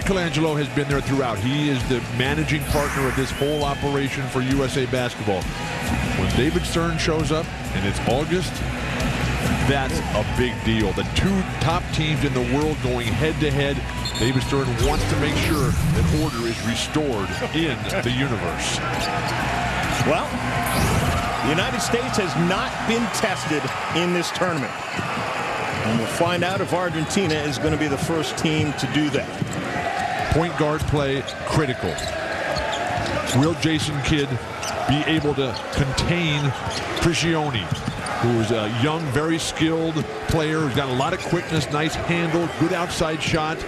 Colangelo has been there throughout. He is the managing partner of this whole operation for USA Basketball. When David Stern shows up, and it's August, that's a big deal. The two top teams in the world going head-to-head. David Stern wants to make sure that order is restored in the universe. Well, the United States has not been tested in this tournament. And we'll find out if Argentina is going to be the first team to do that. Point guard play critical. Will Jason Kidd be able to contain Prigioni, who is a young, very skilled player who's got a lot of quickness, nice handle, good outside shot.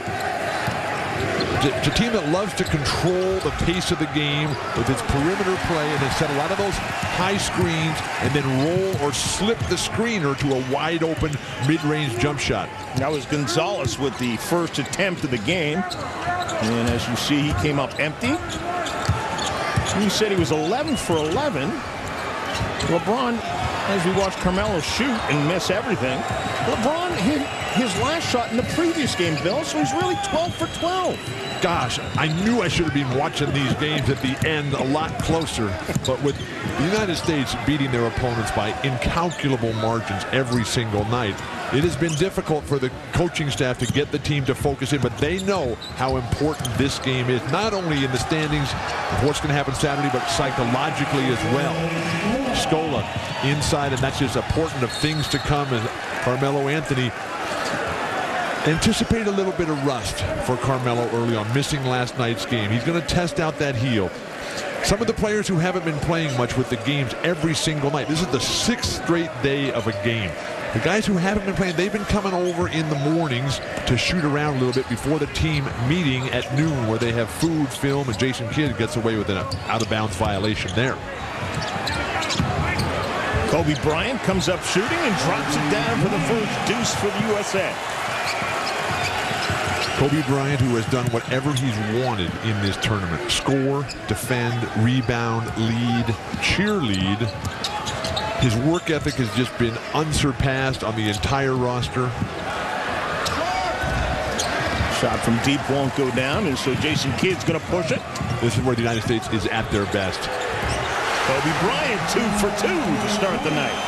It's a team that loves to control the pace of the game with its perimeter play and has set a lot of those high screens and then roll or slip the screener to a wide open mid-range jump shot. That was Gonzalez with the first attempt of the game. And as you see, he came up empty. You said he was 11 for 11. LeBron, as we watched Carmelo shoot and miss everything, LeBron hit his last shot in the previous game, Bill, so he's really 12 for 12. Gosh, I knew I should have been watching these games at the end a lot closer. But with the United States beating their opponents by incalculable margins every single night, it has been difficult for the coaching staff to get the team to focus in, but they know how important this game is, not only in the standings of what's going to happen Saturday, but psychologically as well. Scola inside, and that's just a portent of things to come. And Carmelo Anthony anticipate a little bit of rust for Carmelo early on, missing last night's game. He's going to test out that heel. Some of the players who haven't been playing much with the games every single night. This is the 6th straight day of a game. The guys who haven't been playing, they've been coming over in the mornings to shoot around a little bit before the team meeting at noon, where they have food, film, and Jason Kidd gets away with an out-of-bounds violation there. Kobe Bryant comes up shooting and drops it down for the first deuce for the USA. Kobe Bryant, who has done whatever he's wanted in this tournament. Score, defend, rebound, lead, cheerlead. His work ethic has just been unsurpassed on the entire roster. Shot from deep won't go down, and so Jason Kidd's going to push it. This is where the United States is at their best. Kobe Bryant 2 for 2 to start the night.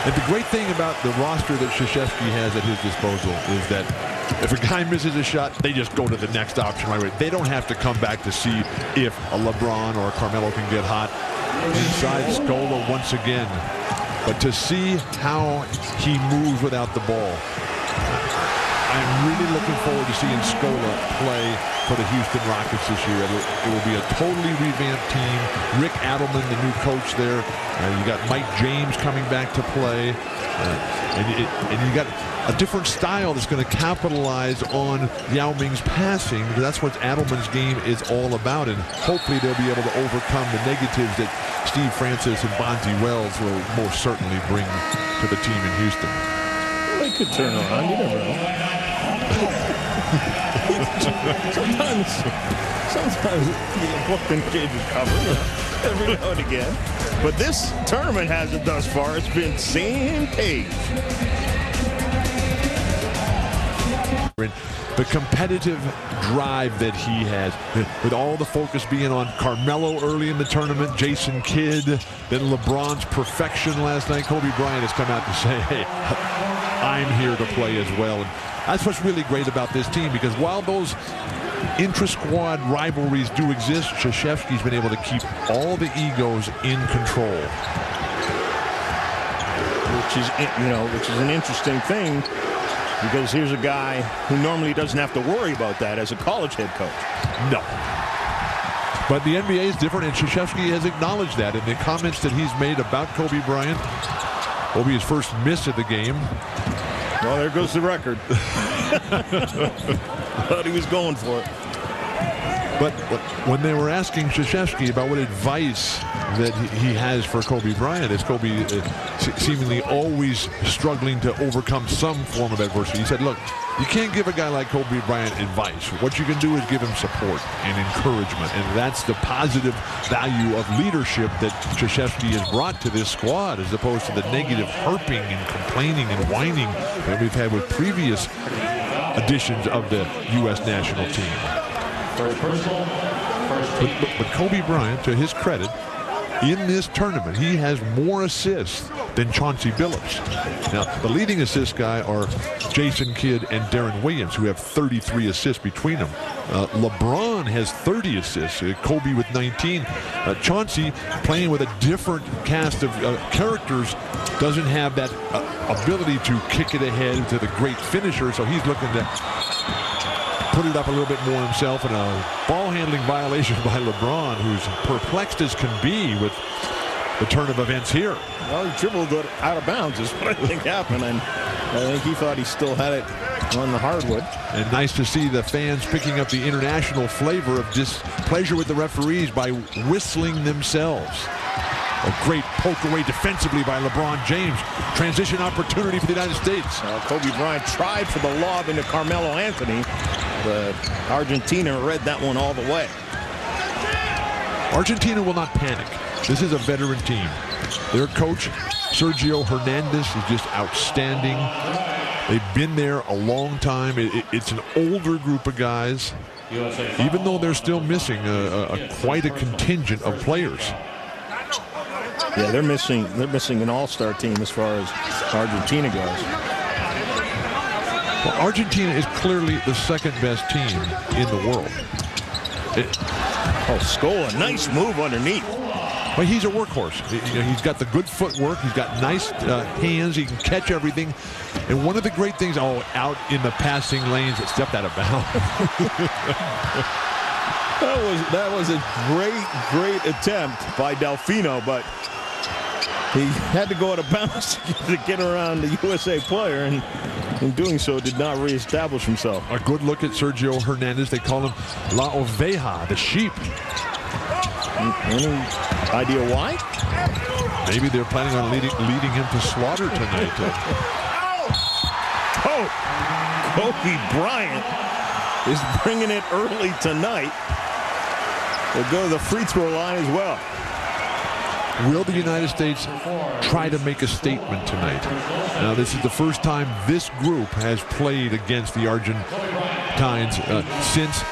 And the great thing about the roster that Krzyzewski has at his disposal is that if a guy misses a shot, they just go to the next option right away. They don't have to come back to see if a LeBron or a Carmelo can get hot. Inside Scola once again. But to see how he moves without the ball, I'm really looking forward to seeing Scola play for the Houston Rockets this year. It will be a totally revamped team. Rick Adelman, the new coach there. You got Mike James coming back to play. And you got a different style that's going to capitalize on Yao Ming's passing, because that's what Adelman's game is all about. And hopefully they'll be able to overcome the negatives that Steve Francis and Bonzi Wells will most certainly bring to the team in Houston. They could turn around. You never know. sometimes Brooklyn changes cover every now and again. But this tournament hasn't thus far. It's been same page. The competitive drive that he has, with all the focus being on Carmelo early in the tournament, Jason Kidd, then LeBron's perfection last night. Kobe Bryant has come out to say, hey, I'm here to play as well. And that's what's really great about this team, because while those intra-squad rivalries do exist, Krzyzewski's been able to keep all the egos in control. Which is an interesting thing, because here's a guy who normally doesn't have to worry about that as a college head coach. No. But the NBA is different, and Krzyzewski has acknowledged that in the comments that he's made about Kobe Bryant. Will be his first miss of the game. Well, there goes the record. Thought he was going for it. But when they were asking Krzyzewski about what advice that he has for Kobe Bryant, as Kobe seemingly always struggling to overcome some form of adversity, he said, look, you can't give a guy like Kobe Bryant advice. What you can do is give him support and encouragement, and that's the positive value of leadership that Krzyzewski has brought to this squad, as opposed to the negative harping and complaining and whining that we've had with previous additions of the U.S. national team. But Kobe Bryant, to his credit, in this tournament, he has more assists than Chauncey Billups. Now, the leading assist guy are Jason Kidd and Darren Williams, who have 33 assists between them. LeBron has 30 assists, Kobe with 19. Chauncey, playing with a different cast of characters, doesn't have that ability to kick it ahead to the great finisher, so he's looking to put it up a little bit more himself, and a ball handling violation by LeBron, who's perplexed as can be with the turn of events here. Well, he dribbled it out of bounds is what I think happened, and I think he thought he still had it on the hardwood. And nice to see the fans picking up the international flavor of displeasure with the referees by whistling themselves. A great poke away defensively by LeBron James. Transition opportunity for the United States. Kobe Bryant tried for the lob into Carmelo Anthony, but Argentina read that one all the way. Argentina will not panic. This is a veteran team. Their coach, Sergio Hernandez, is just outstanding. They've been there a long time. It's an older group of guys, even though they're still missing quite a contingent of players. Yeah, they're missing an all-star team as far as Argentina goes. Well, Argentina is clearly the second best team in the world. Scola, nice move underneath. Well, he's a workhorse. He's got the good footwork. He's got nice hands. He can catch everything. And one of the great things, out in the passing lanes, that stepped out of bounds. That was a great attempt by Delfino, but he had to go out of bounds to get around the USA player, and in doing so did not reestablish himself. A good look at Sergio Hernandez. They call him La Oveja, the sheep. Any idea why? Maybe they're planning on leading him to slaughter tonight. Kobe Bryant is bringing it early tonight. They'll go to the free throw line as well. Will the United States try to make a statement tonight? Now, this is the first time this group has played against the Argentines since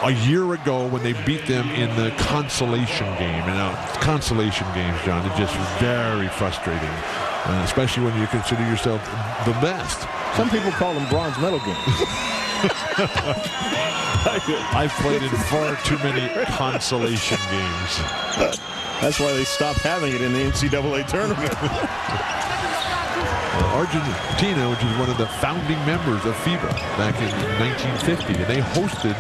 a year ago when they beat them in the consolation game. And now, consolation games, John, are just very frustrating, especially when you consider yourself the best. Some people call them bronze medal games. I've played in far too many consolation games. That's why they stopped having it in the NCAA tournament. Argentina, which is one of the founding members of FIBA back in 1950, and they hosted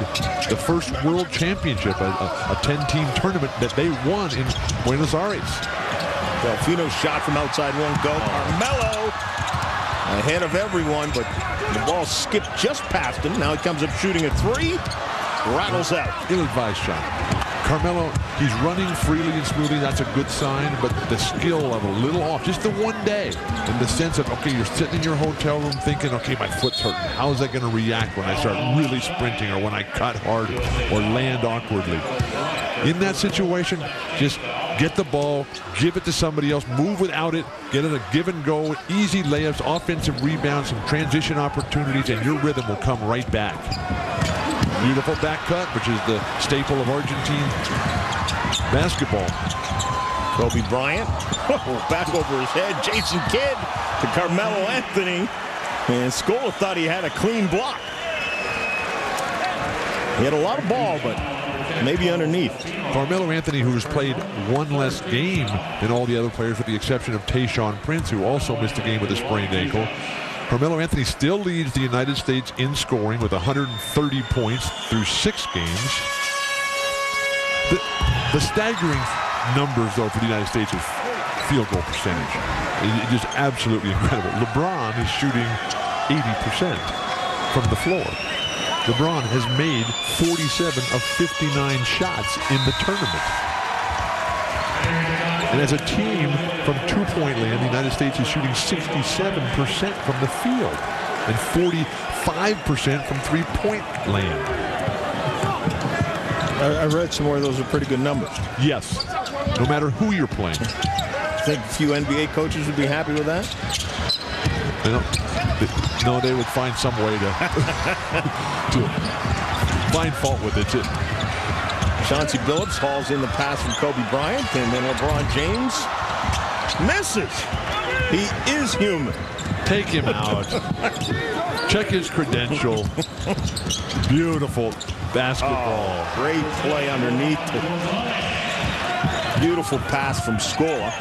the first World Championship, a 10-team tournament that they won in Buenos Aires. Delfino shot from outside one go. Carmelo ahead of everyone, but the ball skipped just past him. Now he comes up shooting a three. Rattles out. Ill-advised shot. Carmelo, he's running freely and smoothly. That's a good sign, but the skill level a little off. Just the one day, in the sense of, okay, you're sitting in your hotel room thinking, okay, my foot's hurting. How is that going to react when I start really sprinting, or when I cut hard, or land awkwardly? In that situation, just get the ball, give it to somebody else, move without it, get it a give and go, easy layups, offensive rebounds, some transition opportunities, and your rhythm will come right back. Beautiful back cut, which is the staple of Argentine basketball. Kobe Bryant, back over his head. Jason Kidd to Carmelo Anthony. And Scola thought he had a clean block. He had a lot of ball, but maybe underneath. Carmelo Anthony, who has played one less game than all the other players, with the exception of Tayshaun Prince, who also missed a game with a sprained ankle. Carmelo Anthony still leads the United States in scoring with 130 points through 6 games. The staggering numbers, though, for the United States is field goal percentage. It's just absolutely incredible. LeBron is shooting 80% from the floor. LeBron has made 47 of 59 shots in the tournament. And as a team from two-point land, the United States is shooting 67% from the field and 45% from three-point land. I read somewhere those are pretty good numbers. Yes, no matter who you're playing. I think a few NBA coaches would be happy with that. You know, No, they would find some way to, to find fault with it. Chauncey Billups hauls in the pass from Kobe Bryant, and then LeBron James misses. He is human. Take him out. Check his credential. Beautiful basketball. Oh, great play underneath. Beautiful pass from Scola.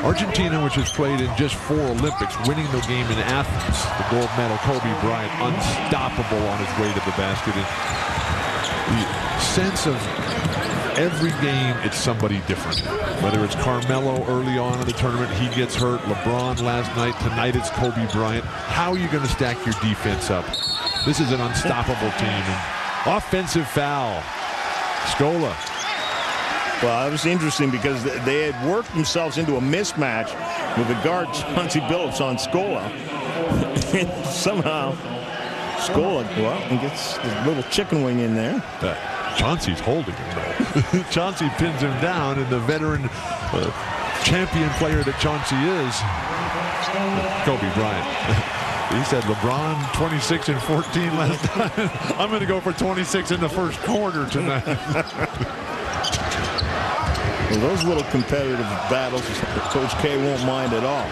Argentina, which has played in just 4 Olympics, winning the game in Athens. The gold medal, Kobe Bryant, unstoppable on his way to the basket. And the sense of every game, it's somebody different. Whether it's Carmelo early on in the tournament, he gets hurt. LeBron last night. Tonight it's Kobe Bryant. How are you going to stack your defense up? This is an unstoppable team. And offensive foul. Scola. Well, it was interesting because they had worked themselves into a mismatch with the guard Chauncey Billups on Scola. And somehow Scola, well, and gets his little chicken wing in there. Chauncey's holding him, though. Chauncey pins him down, and the veteran champion player that Chauncey is, Kobe Bryant. He said LeBron 26 and 14 last time. I'm going to go for 26 in the first quarter tonight. Well, those little competitive battles, Coach K won't mind at all.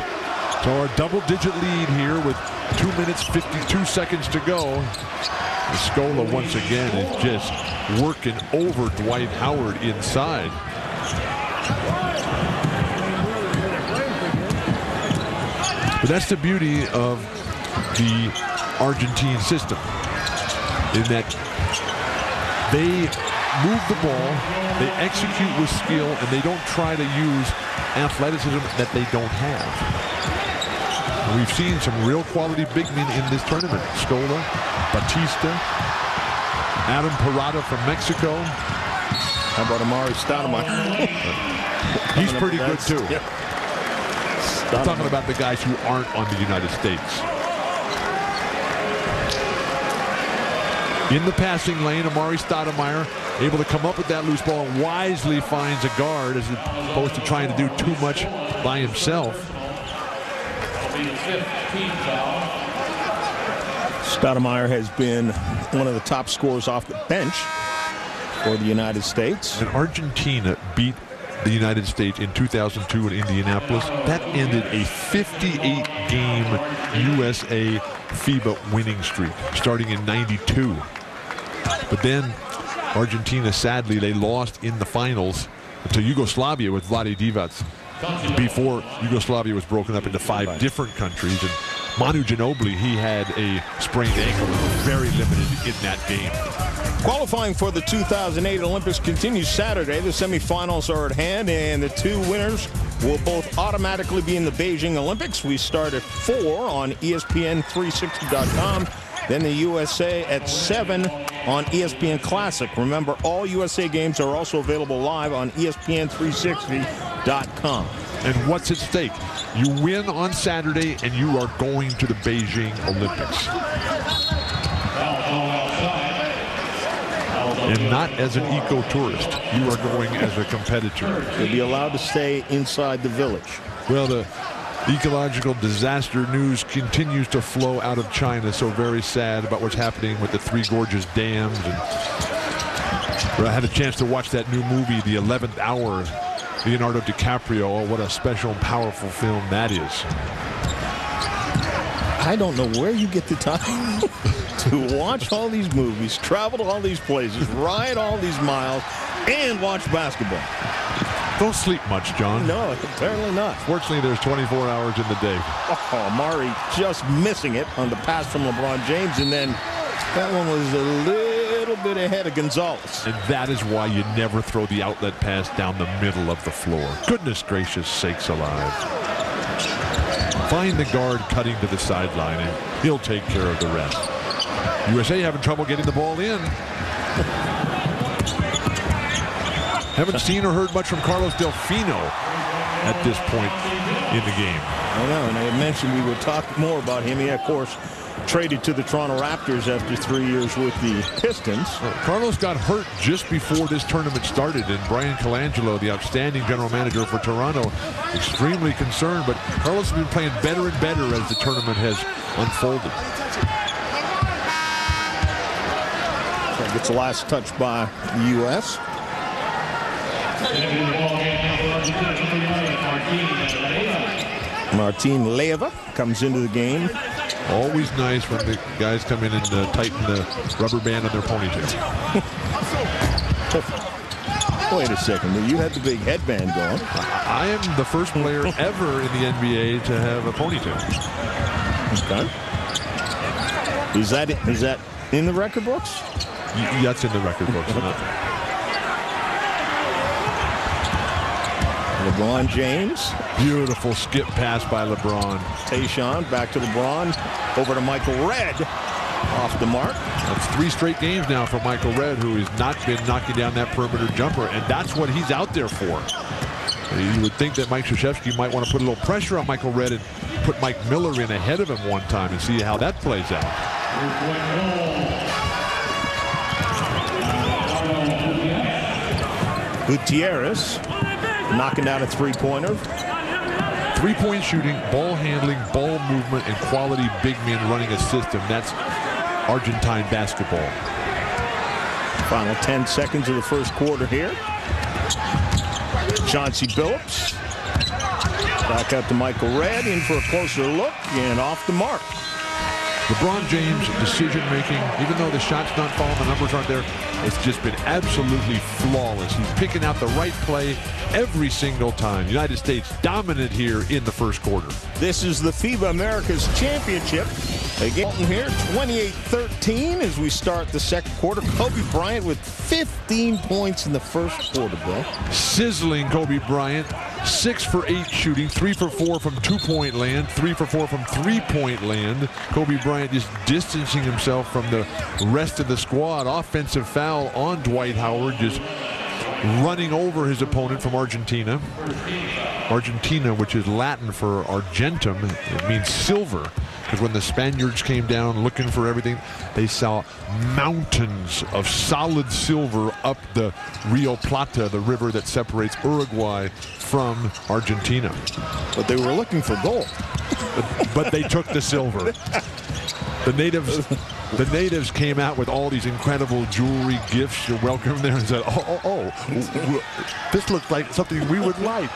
So our double-digit lead here with 2 minutes, 52 seconds to go. Scola once again is just working over Dwight Howard inside. But that's the beauty of the Argentine system, in that they move the ball, they execute with skill, and they don't try to use athleticism that they don't have. And we've seen some real quality big men in this tournament. Scola, Batista, Adam Parada from Mexico. How about Amari Stoudemire? He's pretty good too. Yeah. I'm talking about the guys who aren't on the United States. In the passing lane, Amari Stoudemire able to come up with that loose ball and wisely finds a guard as opposed to trying to do too much by himself. Stoudemire has been one of the top scorers off the bench for the United States. And Argentina beat the United States in 2002 in Indianapolis. That ended a 58-game USA FIBA winning streak starting in '92. But then Argentina, sadly, they lost in the finals to Yugoslavia with Vlade Divac before Yugoslavia was broken up into 5 different countries. And Manu Ginobili, he had a sprained ankle, very limited in that game. Qualifying for the 2008 Olympics continues Saturday. The semifinals are at hand, and the 2 winners will both automatically be in the Beijing Olympics. We start at 4 on ESPN360.com. Then the USA at 7 on ESPN Classic. Remember, all USA games are also available live on ESPN360.com. And what's at stake? You win on Saturday, and you are going to the Beijing Olympics. And not as an eco-tourist. You are going as a competitor. You'll be allowed to stay inside the village. Well, the ecological disaster news continues to flow out of China. So very sad about what's happening with the Three Gorges dams. And I had a chance to watch that new movie, The 11th Hour, Leonardo DiCaprio. Oh, what a special and powerful film that is. I don't know where you get the time to watch all these movies, travel to all these places, ride all these miles, and watch basketball. Don't sleep much, John. No, apparently not. Fortunately, there's 24 hours in the day. Oh, Murray just missing it on the pass from LeBron James, and then that one was a little bit ahead of Gonzalez. And that is why you never throw the outlet pass down the middle of the floor. Goodness gracious sakes alive. Find the guard cutting to the sideline, and he'll take care of the rest. USA having trouble getting the ball in. Haven't seen or heard much from Carlos Delfino at this point in the game. I know, and I had mentioned we would talk more about him. He, of course, traded to the Toronto Raptors after 3 years with the Pistons. Carlos got hurt just before this tournament started, and Brian Colangelo, the outstanding general manager for Toronto, extremely concerned. But Carlos has been playing better and better as the tournament has unfolded. So gets the last touch by the U.S. Martin Leyva comes into the game. Always nice when the guys come in and tighten the rubber band on their ponytail. Wait a second. You had the big headband going. I am the first player ever in the NBA to have a ponytail. Okay. Is that in the record books? That's in the record books. LeBron James. Beautiful skip pass by LeBron. Tayshaun back to LeBron. Over to Michael Redd. Off the mark. That's 3 straight games now for Michael Redd, who has not been knocking down that perimeter jumper, and that's what he's out there for. You would think that Mike Krzyzewski might want to put a little pressure on Michael Redd and put Mike Miller in ahead of him one time and see how that plays out. Gutierrez knocking down a three-pointer. Three-point shooting, ball handling, ball movement, and quality big men running a system. That's Argentine basketball. Final 10 seconds of the first quarter here. Chauncey Billups. Back out to Michael Redd, in for a closer look, and off the mark. LeBron James' decision-making, even though the shot's not falling, the numbers aren't there, it's just been absolutely flawless. He's picking out the right play every single time. United States dominant here in the first quarter. This is the FIBA Americas Championship. Again here, 28-13 as we start the second quarter. Kobe Bryant with 15 points in the first quarter, Bill. Sizzling Kobe Bryant. 6 for 8 shooting, 3 for 4 from 2-point land, 3 for 4 from 3-point land. Kobe Bryant just distancing himself from the rest of the squad. Offensive foul on Dwight Howard, just running over his opponent from Argentina. Argentina, which is Latin for argentum, it means silver. Because when the Spaniards came down looking for everything, they saw mountains of solid silver up the Rio Plata, the river that separates Uruguay from Argentina. But they were looking for gold. But they took the silver. The natives came out with all these incredible jewelry gifts to welcome them and said, this looks like something we would like.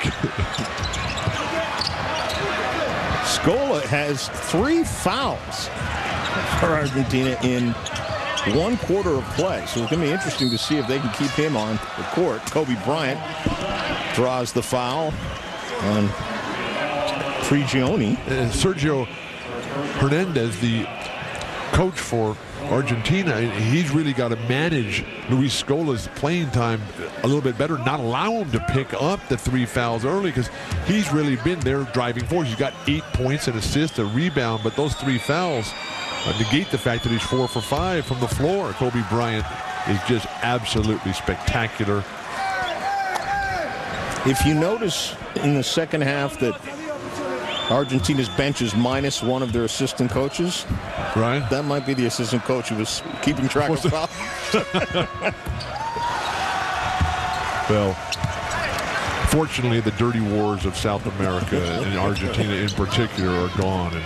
Scola has 3 fouls for Argentina in 1 quarter of play. So it's going to be interesting to see if they can keep him on the court. Kobe Bryant draws the foul on Prigioni. Sergio Hernandez, the coach for Argentina, he's really got to manage Luis Scola's playing time a little bit better, not allow him to pick up the 3 fouls early, because he's really been their driving force. He's got 8 points, an assist, a rebound, but those 3 fouls negate the fact that he's 4 for 5 from the floor. Kobe Bryant is just absolutely spectacular. If you notice in the second half that Argentina's bench is minus 1 of their assistant coaches. Right. That might be the assistant coach who was keeping track of fouls. Well, fortunately, the dirty wars of South America and Argentina in particular are gone. And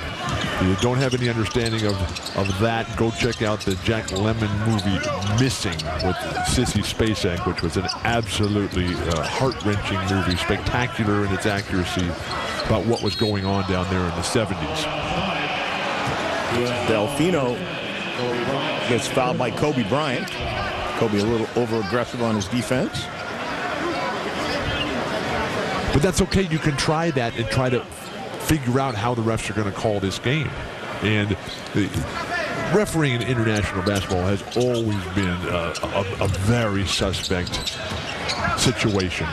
if you don't have any understanding of that, go check out the Jack Lemmon movie Missing with Sissy Spacek, which was an absolutely heart-wrenching movie, spectacular in its accuracy about what was going on down there in the 70s. Delfino gets fouled by Kobe Bryant. Kobe a little over-aggressive on his defense. But that's okay. You can try that and try to figure out how the refs are going to call this game. And the refereeing in international basketball has always been a very suspect situation.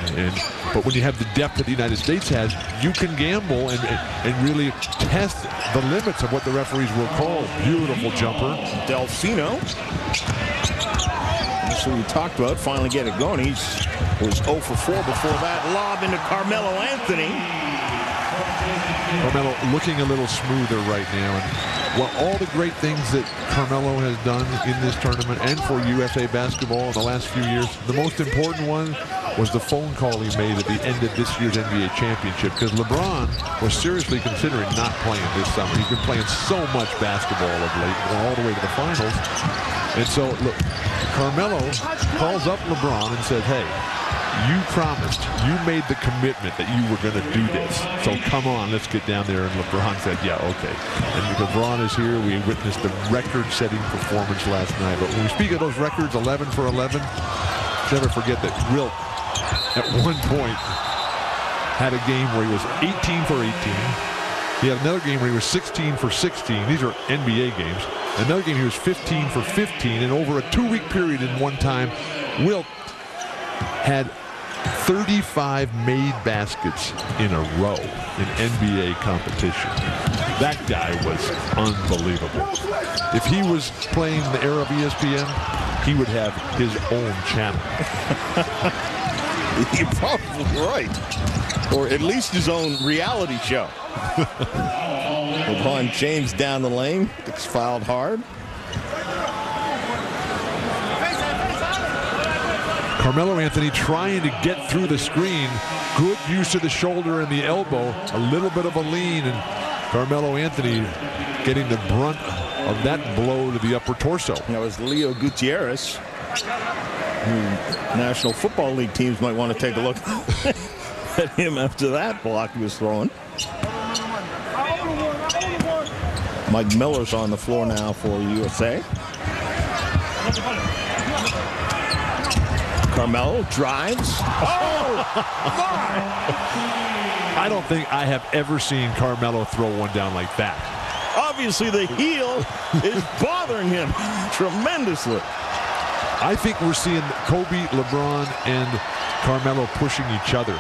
But when you have the depth that the United States has, you can gamble and really test the limits of what the referees will call. Beautiful jumper. Delfino. That's what we talked about. Finally get it going. He was 0 for 4 before that. Lob into Carmelo Anthony. Carmelo looking a little smoother right now. And well, all the great things that Carmelo has done in this tournament and for USA basketball in the last few years, the most important one was the phone call he made at the end of this year's NBA championship, because LeBron was seriously considering not playing this summer. He's been playing so much basketball of late, going all the way to the finals. And so, look, Carmelo calls up LeBron and says, hey, you promised, you made the commitment that you were going to do this. So come on, let's get down there. And LeBron said, yeah, okay. And LeBron is here. We witnessed the record-setting performance last night. But when we speak of those records, 11 for 11, never forget that Wilt, at one point, had a game where he was 18 for 18. He had another game where he was 16 for 16. These are NBA games. Another game he was 15 for 15. And over a 2-week period in one time, Wilt had 35 made baskets in a row in NBA competition. That guy was unbelievable. If he was playing the era of ESPN, he would have his own channel. You're probably right. Or at least his own reality show. LeBron James down the lane. Gets fouled hard. Carmelo Anthony trying to get through the screen. Good use of the shoulder and the elbow. A little bit of a lean, and Carmelo Anthony getting the brunt of that blow to the upper torso. That was Leo Gutierrez. National Football League teams might want to take a look at him after that block he was throwing. Mike Miller's on the floor now for USA. Carmelo drives. Oh, my! I don't think I have ever seen Carmelo throw one down like that. Obviously, the heel is bothering him tremendously. I think we're seeing Kobe, LeBron, and Carmelo pushing each other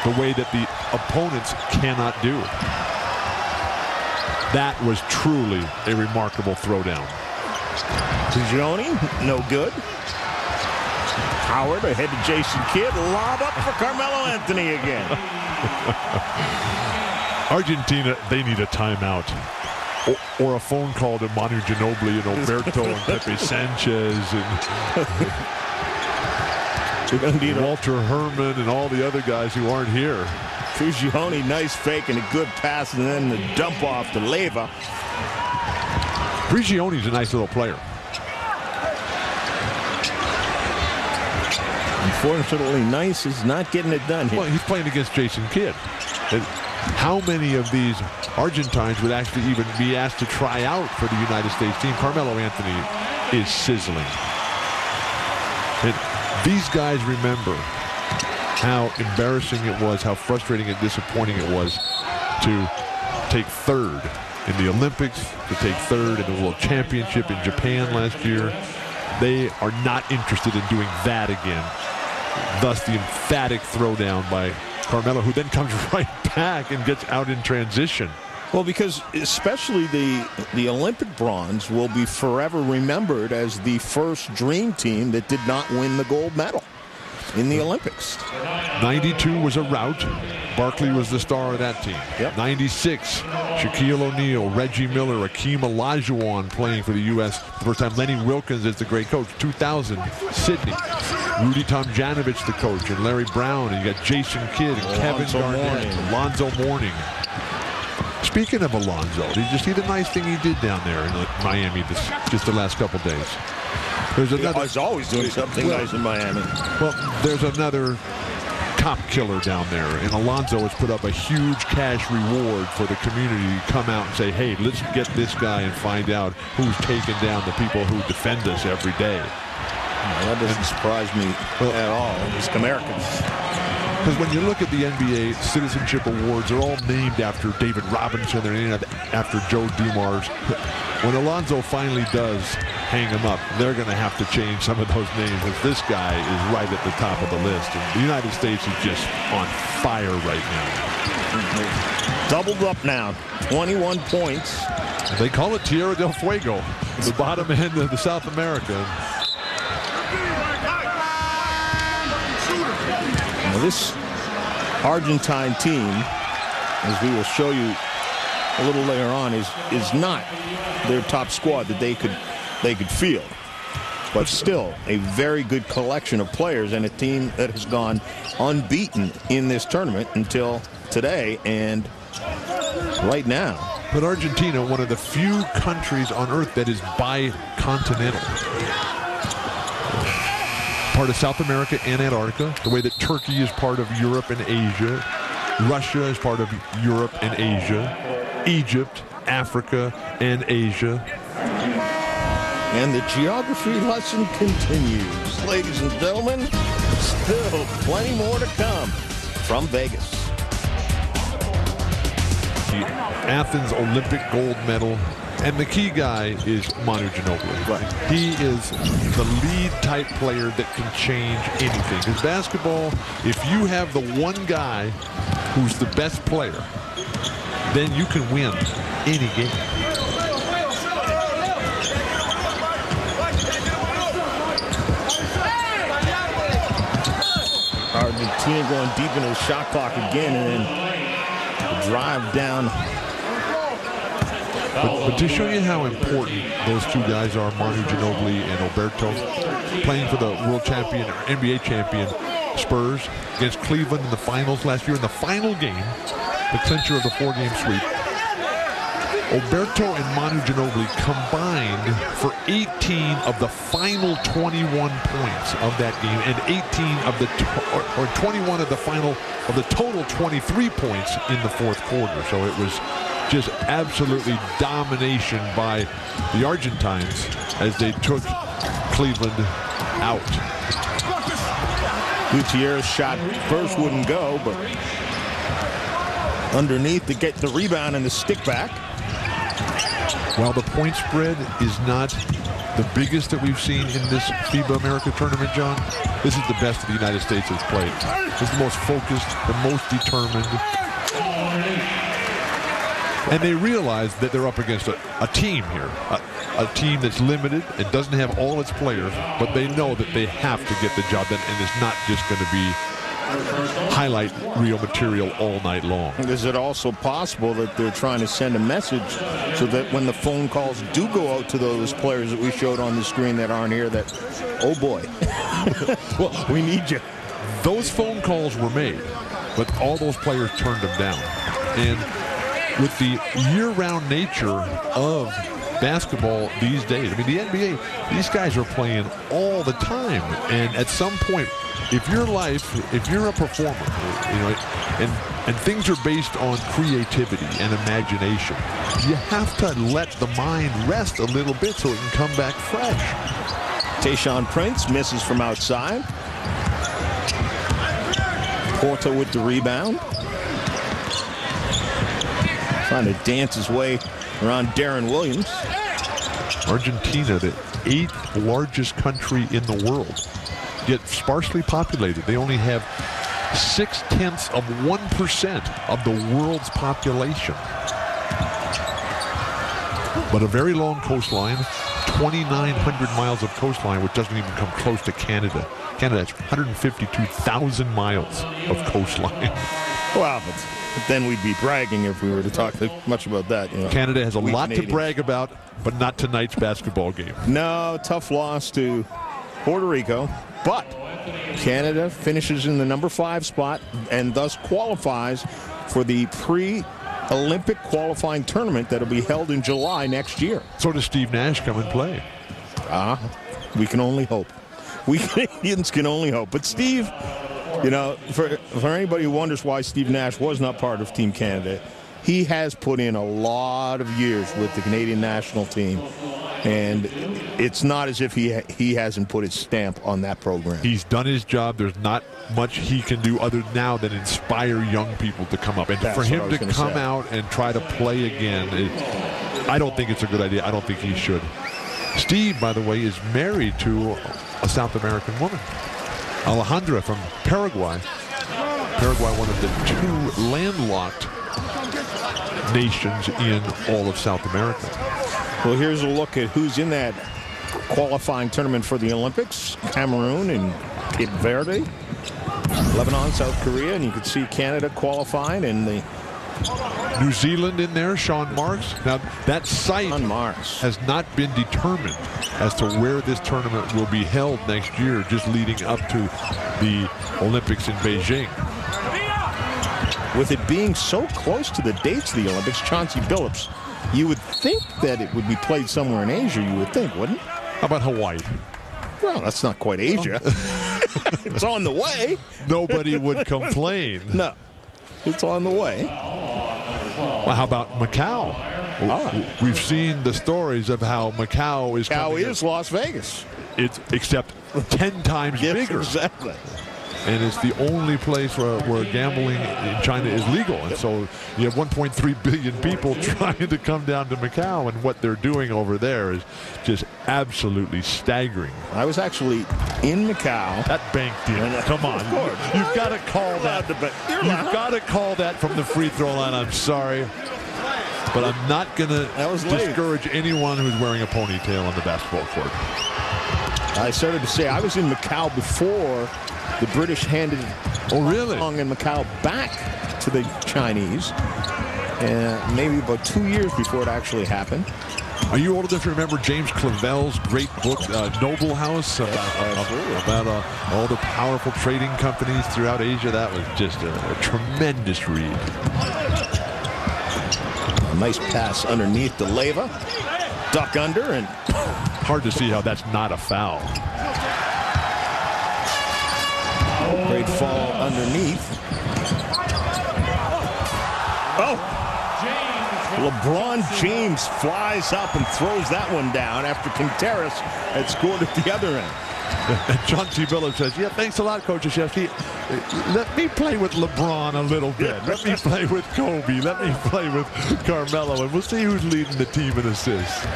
the way that the opponents cannot do. That was truly a remarkable throwdown. Tijoni, no good. Howard ahead to Jason Kidd. Lob up for Carmelo Anthony again. Argentina, they need a timeout. Or a phone call to Manu Ginobili and Alberto and Pepe Sanchez and Walter Herman and all the other guys who aren't here. Fujione, nice fake and a good pass, and then the dump off to Leyva. Fugione's a nice little player. Unfortunately, Nice is not getting it done here. Well, he's playing against Jason Kidd. How many of these Argentines would actually even be asked to try out for the United States team? Carmelo Anthony is sizzling. And these guys remember how embarrassing it was, how frustrating and disappointing it was to take third in the Olympics, to take third in the World Championship in Japan last year. They are not interested in doing that again. Thus, the emphatic throwdown by Carmelo, who then comes right back and gets out in transition. Well, because especially the Olympic bronze will be forever remembered as the first dream team that did not win the gold medal in the Olympics. 92 was a rout. Barkley was the star of that team. Yep. 96, Shaquille O'Neal, Reggie Miller, Akeem Olajuwon playing for the U.S. The first time. Lenny Wilkins is the great coach. 2000, Sydney. Rudy Tomjanovich, the coach, and Larry Brown. And you got Jason Kidd and Kevin Garnett, Alonzo Mourning. Speaking of Alonzo, did you see the nice thing he did down there in Miami just the last couple days? There's another. He's always doing something nice in Miami. Well, there's another cop killer down there, and Alonzo has put up a huge cash reward for the community to come out and say, hey, let's get this guy and find out who's taking down the people who defend us every day. That doesn't surprise me at all. It's Americans. Because when you look at the NBA Citizenship Awards, they're all named after David Robinson. They're named after Joe Dumars. When Alonzo finally does hang him up, they're going to have to change some of those names, because this guy is right at the top of the list. And the United States is just on fire right now. Doubled up now, 21 points. They call it Tierra del Fuego, the bottom end of the South America. Now this Argentine team, as we will show you a little later on is not their top squad that they could field. But still, a very good collection of players and a team that has gone unbeaten in this tournament until today and right now. But Argentina, one of the few countries on earth that is bicontinental. Part of South America and Antarctica, the way that Turkey is part of Europe and Asia. Russia is part of Europe and Asia. Egypt, Africa, and Asia. And the geography lesson continues. Ladies and gentlemen, still plenty more to come from Vegas. The Athens Olympic gold medal. And the key guy is Manu Ginobili. Right. He is the lead type player that can change anything. Because basketball, if you have the one guy who's the best player, then you can win any game. Argentina going deep into the shot clock again and then drive down. But to show you how important those two guys are, Manu Ginobili and Alberto, playing for the world champion, or NBA champion Spurs against Cleveland in the finals last year. In the final game, the clincher of the 4-game sweep, Alberto and Manu Ginobili combined for 18 of the final 21 points of that game, and 18 of the or 21 of the final of the total 23 points in the fourth quarter. So it was just absolutely domination by the Argentines as they took Cleveland out. Gutierrez shot first wouldn't go, but underneath to get the rebound and the stick back. While the point spread is not the biggest that we've seen in this FIBA America tournament, John, this is the best the United States has played. It's the most focused, the most determined. And they realize that they're up against a team here, a team that's limited and doesn't have all its players, but they know that they have to get the job done, and it's not just going to be highlight reel material all night long. Is it also possible that they're trying to send a message so that when the phone calls do go out to those players that we showed on the screen that aren't here, that, oh boy, well, we need you. Those phone calls were made, but all those players turned them down. And with the year-round nature of basketball these days, I mean, the NBA, these guys are playing all the time. And at some point, if your life, if you're a performer, you know, and things are based on creativity and imagination, you have to let the mind rest a little bit so it can come back fresh. Tayshaun Prince misses from outside. Porto with the rebound. Trying to dance his way around Darren Williams. Argentina, the 8th largest country in the world, yet sparsely populated. They only have 0.6% of the world's population. But a very long coastline, 2,900 miles of coastline, which doesn't even come close to Canada. Canada has 152,000 miles of coastline. Wow, but then we'd be bragging if we were to talk much about that. You know, Canada has a lot to brag about, but not tonight's basketball game. No, tough loss to Puerto Rico, but Canada finishes in the number 5 spot and thus qualifies for the pre-Olympic qualifying tournament that will be held in July next year. So does Steve Nash come and play? We can only hope. We Canadians can only hope. But Steve, you know, for anybody who wonders why Steve Nash was not part of Team Canada, he has put in a lot of years with the Canadian national team, and it's not as if he hasn't put his stamp on that program. He's done his job. There's not much he can do other now than inspire young people to come up. And for him to come out and try to play again, I don't think it's a good idea. I don't think he should. Steve, by the way, is married to a South American woman, Alejandra from Paraguay. Paraguay, one of the 2 landlocked nations in all of South America. Well, here's a look at who's in that qualifying tournament for the Olympics. Cameroon and Cape Verde, Lebanon, South Korea, and you can see Canada qualifying in the New Zealand in there, Sean Marks. Now, that site has not been determined as to where this tournament will be held next year, just leading up to the Olympics in Beijing. With it being so close to the dates of the Olympics, Chauncey Billups, you would think that it would be played somewhere in Asia, you would think, wouldn't it? How about Hawaii? Well, that's not quite Asia. It's on the way. Nobody would complain. No, it's on the way. Well, how about Macau? We've seen the stories of how Macau is. Macau is Las Vegas. It's except 10 times bigger. Exactly. And it's the only place where gambling in China is legal. And so you have 1.3 billion people trying to come down to Macau, and what they're doing over there is just absolutely staggering. I was actually in Macau. That bank deal. Come on. You've got to call that. You've got to call that from the free throw line. I'm sorry. But I'm not going to discourage anyone who's wearing a ponytail on the basketball court. I started to say I was in Macau before the British handed Hong Kong and Macau back to the Chinese, and maybe about 2 years before it actually happened. Are you old enough to remember James Clavell's great book, Noble House, about all the powerful trading companies throughout Asia? That was just a tremendous read. A nice pass underneath the Leyva. Duck under, and hard to see how that's not a foul. Great fall underneath. Oh! LeBron James flies up and throws that one down after Quinteros had scored at the other end. And Chauncey Billups says, yeah, thanks a lot, Coach Krzyzewski. Let me play with LeBron a little bit. Let me play with Kobe. Let me play with Carmelo, and we'll see who's leading the team in assists.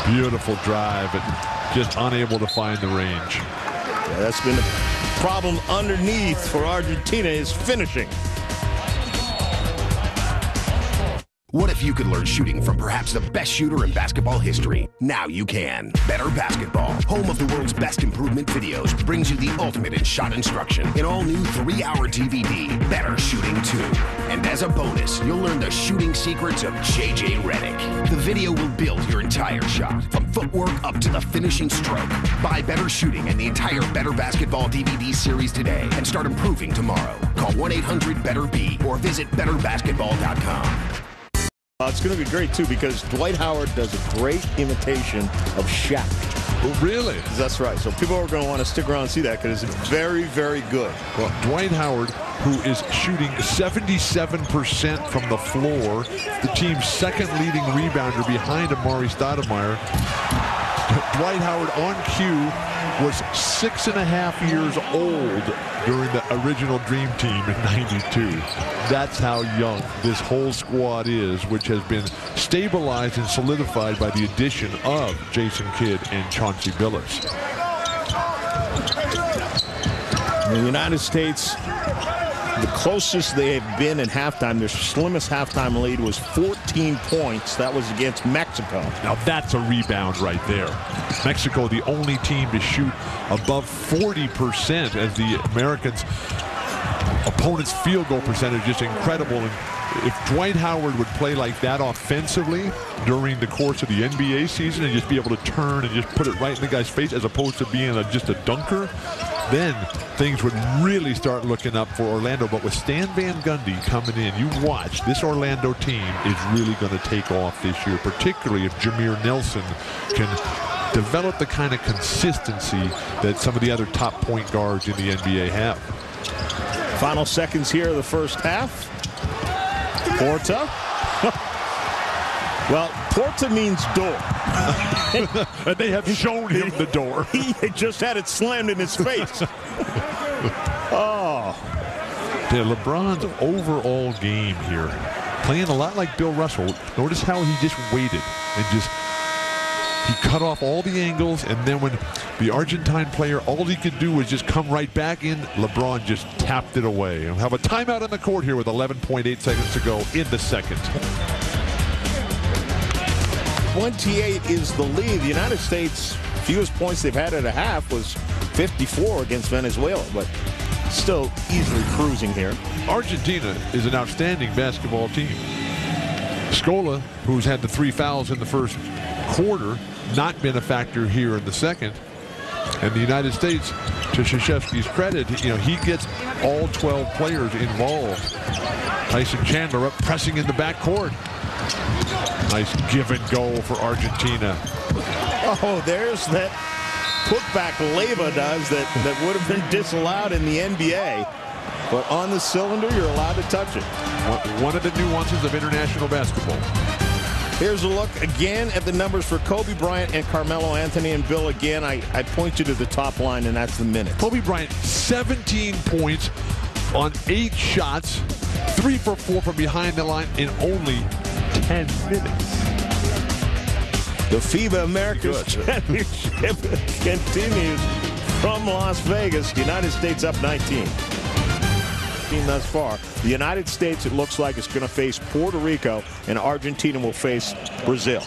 Beautiful drive, but just unable to find the range. Yeah, that's been the problem underneath for Argentina, is finishing. What if you could learn shooting from perhaps the best shooter in basketball history? Now you can. Better Basketball, home of the world's best improvement videos, brings you the ultimate in shot instruction. An all-new 3-hour DVD, Better Shooting 2. And as a bonus, you'll learn the shooting secrets of J.J. Redick. The video will build your entire shot, from footwork up to the finishing stroke. Buy Better Shooting and the entire Better Basketball DVD series today and start improving tomorrow. Call 1-800-BETTER-B or visit betterbasketball.com. It's going to be great, too, because Dwight Howard does a great imitation of Shaq. Oh, really? That's right. So people are going to want to stick around and see that because it's very, very good. Well, Dwight Howard, who is shooting 77% from the floor, the team's second leading rebounder behind Amari Stoudemire. Dwight Howard on cue was 6.5 years old during the original Dream Team in '92. That's how young this whole squad is, which has been stabilized and solidified by the addition of Jason Kidd and Chauncey Billups. The United States, the closest they have been in halftime, their slimmest halftime lead was 14 points. That was against Mexico. Now that's a rebound right there. Mexico, the only team to shoot above 40%, as the Americans' opponent's field goal percentage is incredible. And if Dwight Howard would play like that offensively during the course of the NBA season and just be able to turn and just put it right in the guy's face as opposed to being just a dunker, then things would really start looking up for Orlando. But with Stan Van Gundy coming in, you watch, this Orlando team is really going to take off this year, particularly if Jameer Nelson can develop the kind of consistency that some of the other top point guards in the NBA have. Final seconds here of the first half. Porta. Well, Porta means door. And they have shown him the door. He just had it slammed in his face. Oh. Yeah, LeBron's overall game here, playing a lot like Bill Russell. Notice how he just waited and he cut off all the angles, and then when the Argentine player, all he could do was just come right back in, LeBron just tapped it away. And we'll have a timeout on the court here with 11.8 seconds to go in the second. 28 is the lead. The United States, fewest points they've had at a half was 54 against Venezuela, but still easily cruising here. Argentina is an outstanding basketball team. Scola, who's had the 3 fouls in the first quarter, not been a factor here in the second. And the United States, to Krzyzewski's credit, he gets all 12 players involved. Tyson Chandler up pressing in the backcourt. Nice give and go for Argentina. Oh, there's that putback Leyva does that would have been disallowed in the NBA. But on the cylinder, you're allowed to touch it. One of the nuances of international basketball. Here's a look again at the numbers for Kobe Bryant and Carmelo Anthony. And Bill, again, I point you to the top line, and that's the minutes. Kobe Bryant, 17 points on 8 shots, 3 for 4 from behind the line in only 10 minutes. The FIBA Americas Championship continues from Las Vegas. United States up 19. Thus far, the United States, it looks like, is going to face Puerto Rico, and Argentina will face Brazil.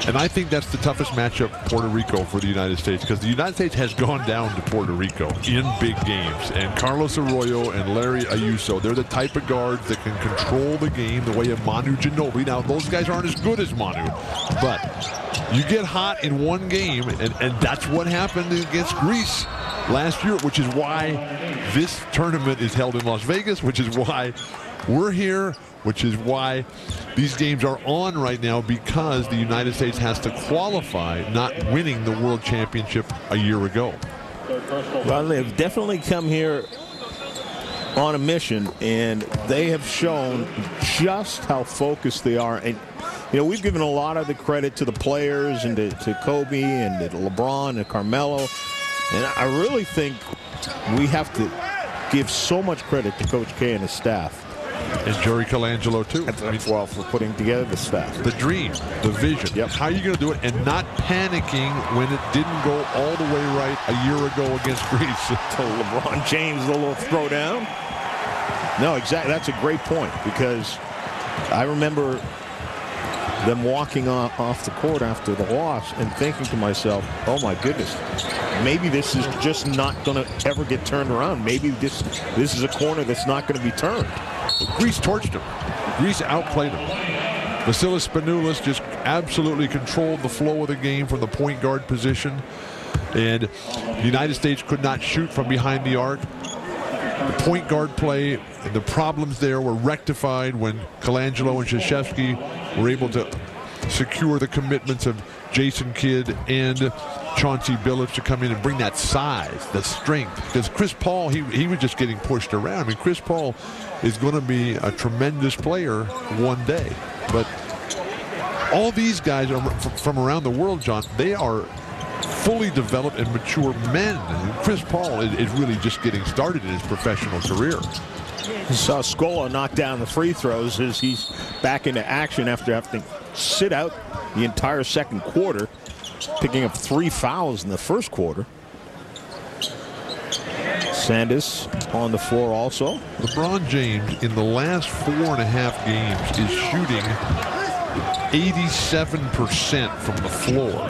And I think that's the toughest matchup, Puerto Rico, for the United States, because the United States has gone down to Puerto Rico in big games. And Carlos Arroyo and Larry Ayuso, they're the type of guards that can control the game the way of Manu Ginobili. Now, those guys aren't as good as Manu, but you get hot in one game, and that's what happened against Greece last year, which is why this tournament is held in Las Vegas, which is why we're here, which is why these games are on right now, because the United States has to qualify, not winning the World Championship a year ago. Well, they've definitely come here on a mission, and they have shown just how focused they are. And we've given a lot of the credit to the players and to Kobe and to LeBron and Carmelo. And I really think we have to give so much credit to Coach K and his staff. And Jerry Colangelo, too. Well, for putting together the staff. The dream, the vision. Yep. How are you going to do it and not panicking when it didn't go all the way right a year ago against Greece? To LeBron James, a little throwdown. No, exactly. That's a great point, because I remember them walking off the court after the loss and thinking to myself, oh, my goodness, maybe this is just not going to ever get turned around. Maybe this is a corner that's not going to be turned. Greece torched him. Greece outplayed him. Vasilis Spanoulis just absolutely controlled the flow of the game from the point guard position. And the United States could not shoot from behind the arc. The point guard play and the problems there were rectified when Colangelo and Krzyzewski were able to secure the commitments of Jason Kidd and Chauncey Billups to come in and bring that size, the strength. Because Chris Paul, he was just getting pushed around. I mean, Chris Paul is going to be a tremendous player one day. But all these guys are from around the world, John, they are fully developed and mature men. And Chris Paul is really just getting started in his professional career. We saw Scola knock down the free throws as he's back into action after having to sit out the entire second quarter, picking up 3 fouls in the first quarter. Sandus on the floor also. LeBron James in the last 4.5 games is shooting 87% from the floor.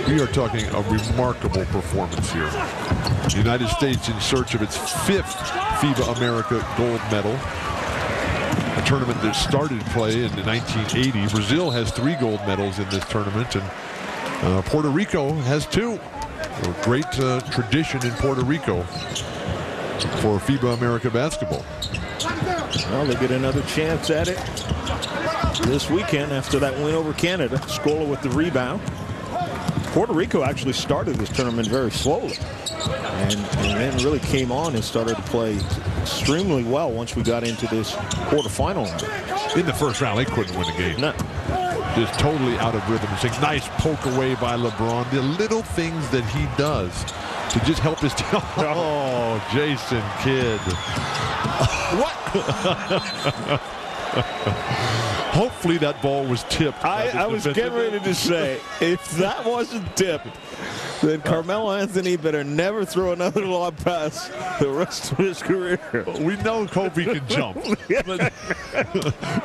We are talking a remarkable performance here. The United States in search of its 5th FIBA America gold medal. A tournament that started play in 1980. Brazil has 3 gold medals in this tournament, and Puerto Rico has 2. A great tradition in Puerto Rico for FIBA America basketball. Well, they get another chance at it this weekend after that win over Canada. Scola with the rebound. Puerto Rico actually started this tournament very slowly, and then really came on and started to play extremely well once we got into this quarterfinal. In the first round, they couldn't win the game. No. Just totally out of rhythm. It's a nice poke away by LeBron. The little things that he does to just help his team. Oh, Jason Kidd. What? Hopefully that ball was tipped. I was getting ready to say, if that wasn't tipped, then Carmelo Anthony better never throw another lob pass the rest of his career. We know Kobe can jump,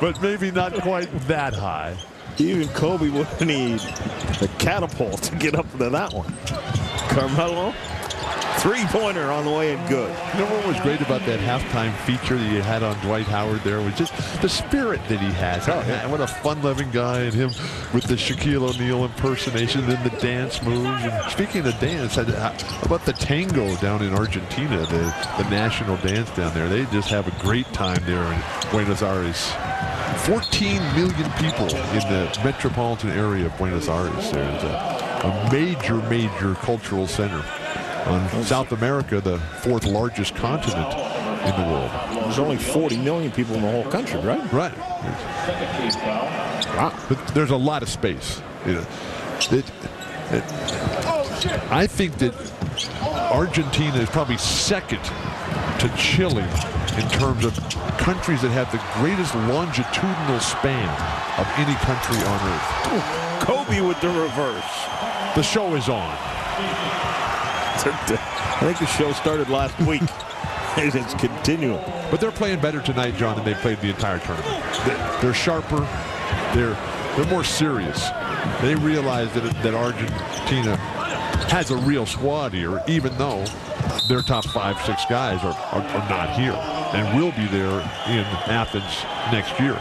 but maybe not quite that high. Even Kobe would need a catapult to get up to that one. Carmelo Three-pointer on the way and good. You know what was great about that halftime feature that you had on Dwight Howard there was just the spirit that he has. What a fun-loving guy, and him with the Shaquille O'Neal impersonation and the dance moves. And speaking of dance, how about the tango down in Argentina, the national dance down there? They just have a great time there in Buenos Aires. 14 million people in the metropolitan area of Buenos Aires. There's a major cultural center. On South America, the 4th largest continent in the world. There's only 40 million people in the whole country, right? Right. Wow. But there's a lot of space. I think that Argentina is probably second to Chile in terms of countries that have the greatest longitudinal span of any country on earth. Kobe with the reverse. The show is on. I think the show started last week. And it's continuing. But they're playing better tonight, John, than they played the entire tournament. They're sharper. They're more serious. They realize that Argentina has a real squad here, even though their top 5-6 guys are not here and will be there in Athens next year.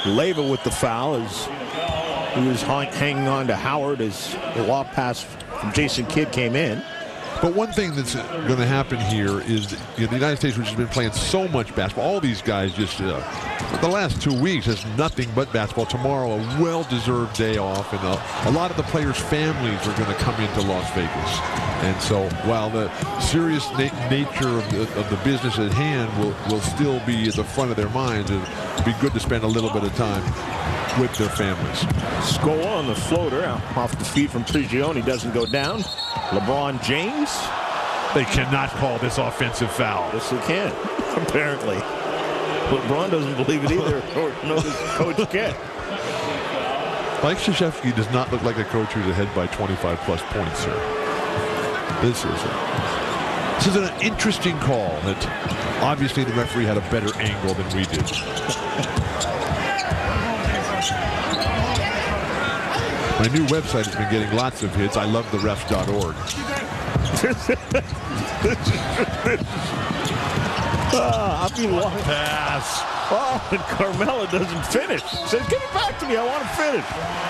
Leyva with the foul as he was hanging on to Howard as the lob pass from Jason Kidd came in. But one thing that's going to happen here is the United States, which has been playing so much basketball, all these guys just the last 2 weeks has nothing but basketball. Tomorrow, a well-deserved day off, and a lot of the players' families are going to come into Las Vegas. And so while the serious nature of the business at hand will still be at the front of their minds, it'll be good to spend a little bit of time with their families. Scola on the floater off the feet from Prigioni doesn't go down. LeBron James. They cannot call this offensive foul. Yes, they can, apparently. LeBron doesn't believe it either, or no, his coach can. Mike Krzyzewski does not look like a coach who's ahead by 25-plus points here. This is an interesting call that obviously the referee had a better angle than we did. My new website has been getting lots of hits. I love therefs.org. I'll be long pass. Oh, and Carmelo doesn't finish. Says, "Give it back to me. I want to finish."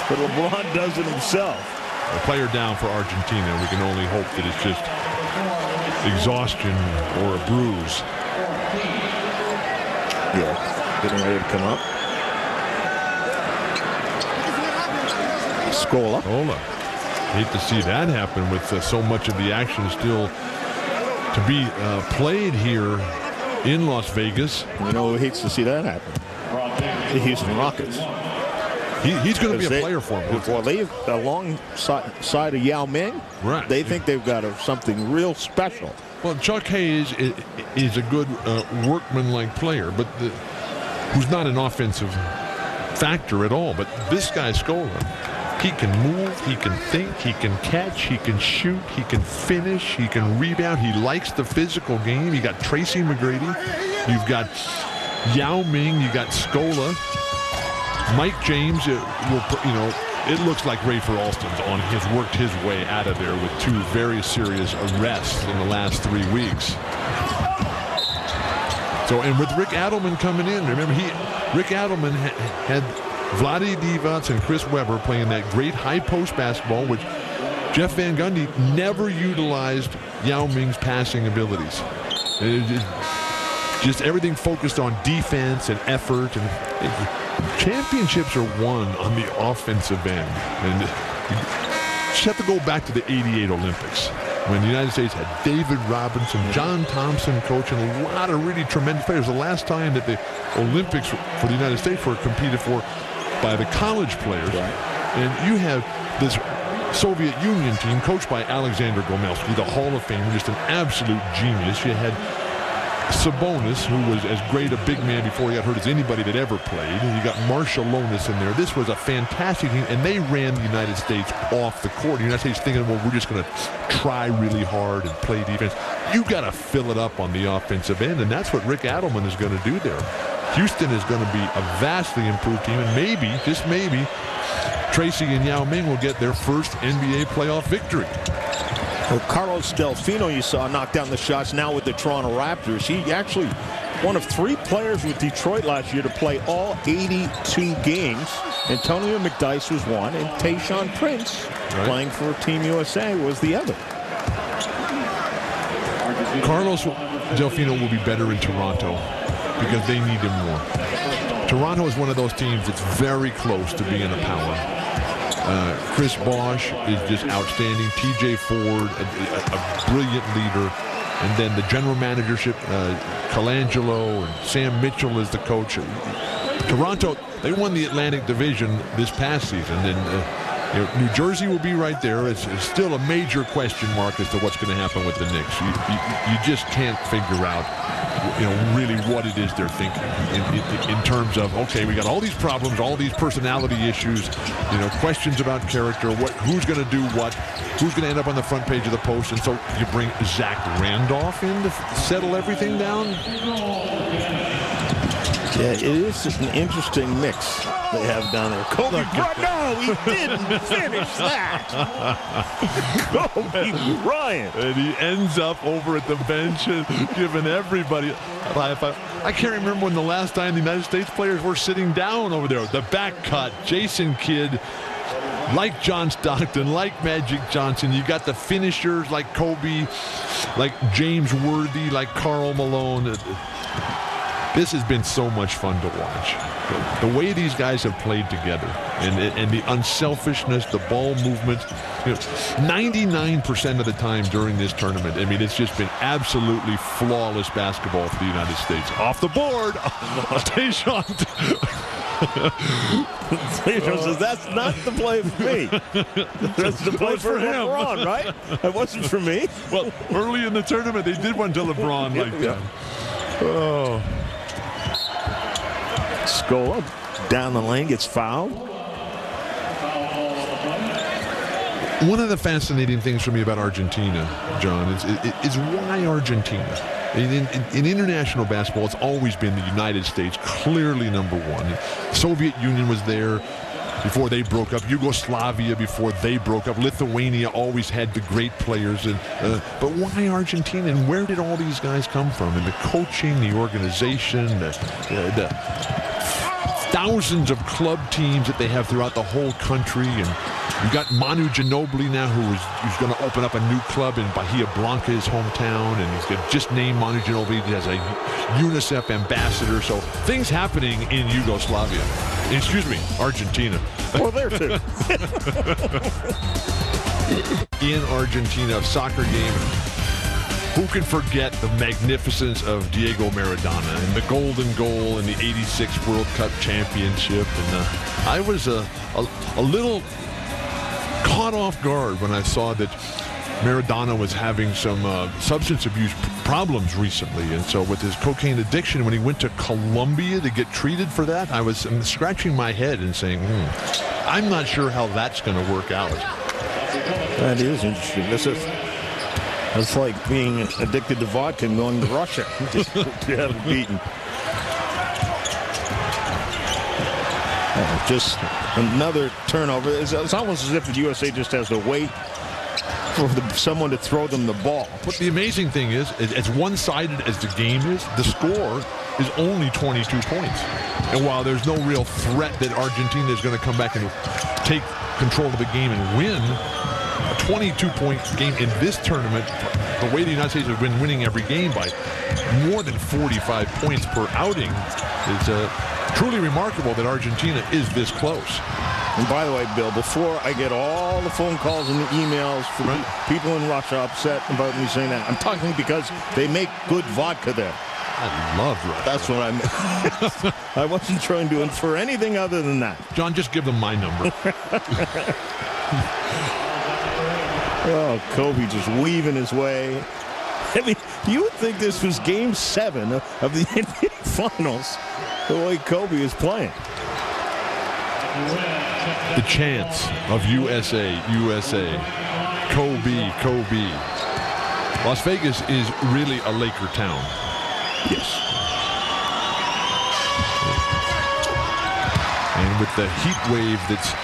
But LeBron does it himself. A player down for Argentina. We can only hope that it's just exhaustion or a bruise. Yeah, getting ready to come up. Scola. Hate to see that happen with so much of the action still to be played here in Las Vegas. You know who hates to see that happen? The Houston Rockets. He's going to be a player for him. Well, they've alongside of Yao Ming. Right. They think they've got something real special. Well, Chuck Hayes is a good workman-like player, but who's not an offensive factor at all. But this guy, Scola, he can move, he can think, he can catch, he can shoot, he can finish, he can rebound. He likes the physical game. You got Tracy McGrady, you've got Yao Ming, you got Scola, Mike James. It looks like Rafer Alston's has worked his way out of there with 2 very serious arrests in the last 3 weeks. So, and with Rick Adelman coming in, remember Rick Adelman had Vlade Divac and Chris Webber playing that great high post basketball, which Jeff Van Gundy never utilized Yao Ming's passing abilities. Just everything focused on defense and effort, and championships are won on the offensive end. And you just have to go back to the '88 Olympics when the United States had David Robinson, John Thompson coaching, a lot of really tremendous players. The last time that the Olympics for the United States were competed for by the college players. Right. And you have this Soviet Union team coached by Alexander Gomelski, the Hall of Famer, just an absolute genius. You had Sabonis, who was as great a big man before he got hurt as anybody that ever played. And you got Marshallonis in there. This was a fantastic team, and they ran the United States off the court. The United States thinking, well, we're just going to try really hard and play defense. You got to fill it up on the offensive end, and that's what Rick Adelman is going to do there. Houston is going to be a vastly improved team, and maybe, just maybe, Tracy and Yao Ming will get their first NBA playoff victory. Well, Carlos Delfino, you saw, knock down the shots now with the Toronto Raptors. He actually one of 3 players with Detroit last year to play all 82 games. Antonio McDyess was one, and Tayshaun Prince, playing for Team USA, was the other. Carlos Delfino will be better in Toronto because they need him more. Toronto is one of those teams that's very close to being a power. Chris Bosh is just outstanding. TJ Ford, a brilliant leader. And then the general managership, Colangelo and Sam Mitchell is the coach. Toronto, they won the Atlantic Division this past season. And New Jersey will be right there. It's still a major question mark as to what's going to happen with the Knicks. You just can't figure out, really what it is they're thinking in terms of, okay, we got all these problems, all these personality issues, questions about character, who's going to do what, who's going to end up on the front page of the Post, and so you bring Zach Randolph in to settle everything down. Yeah, it is just an interesting mix they have down there. Kobe Bryant, no, he didn't finish that. Kobe Bryant. And he ends up over at the bench and giving everybody. I can't remember when the last time the United States players were sitting down over there. The back cut, Jason Kidd, like John Stockton, like Magic Johnson. You got the finishers like Kobe, like James Worthy, like Karl Malone. This has been so much fun to watch. The way these guys have played together and the unselfishness, the ball movement. 99% of the time during this tournament, I mean, it's just been absolutely flawless basketball for the United States. Off the board, Tayshaun. Tayshaun says, that's not the play for me. That's the play for LeBron, right? That wasn't for me. Well, early in the tournament, they did one to LeBron like that. Oh. Scola down the lane, gets fouled. One of the fascinating things for me about Argentina, John, is why Argentina? In international basketball, it's always been the United States, clearly number one. The Soviet Union was there before they broke up. Yugoslavia before they broke up. Lithuania always had the great players. But why Argentina? And where did all these guys come from? And the coaching, the organization, the thousands of club teams that they have throughout the whole country. And you've got Manu Ginobili now, who's going to open up a new club in Bahia Blanca, his hometown. And he's just named Manu Ginobili as a UNICEF ambassador. So things happening in Yugoslavia. Excuse me, Argentina. Well, there too. In Argentina, a soccer game. Who can forget the magnificence of Diego Maradona and the golden goal in the '86 World Cup Championship? And I was a little caught off guard when I saw that Maradona was having some substance abuse problems recently. And so with his cocaine addiction, when he went to Colombia to get treated for that, I was scratching my head and saying, I'm not sure how that's going to work out. That is interesting. It's like being addicted to vodka and going to Russia to have it beaten. Just another turnover. It's almost as if the USA just has to wait for someone to throw them the ball. But the amazing thing is, as one-sided as the game is, the score is only 22 points. And while there's no real threat that Argentina is going to come back and take control of the game and win, a 22-point game in this tournament, the way the United States has been winning every game by more than 45 points per outing, is truly remarkable that Argentina is this close. And by the way, Bill, before I get all the phone calls and the emails from people in Russia upset about me saying that, I'm talking because they make good vodka there. I love Russia. That's what I meant. I wasn't trying to infer anything other than that. John, just give them my number. Oh, Kobe just weaving his way. I mean, you would think this was Game 7 of the NBA Finals, the way Kobe is playing. The chants of USA, USA, Kobe, Kobe. Las Vegas is really a Laker town. Yes. And with the heat wave that's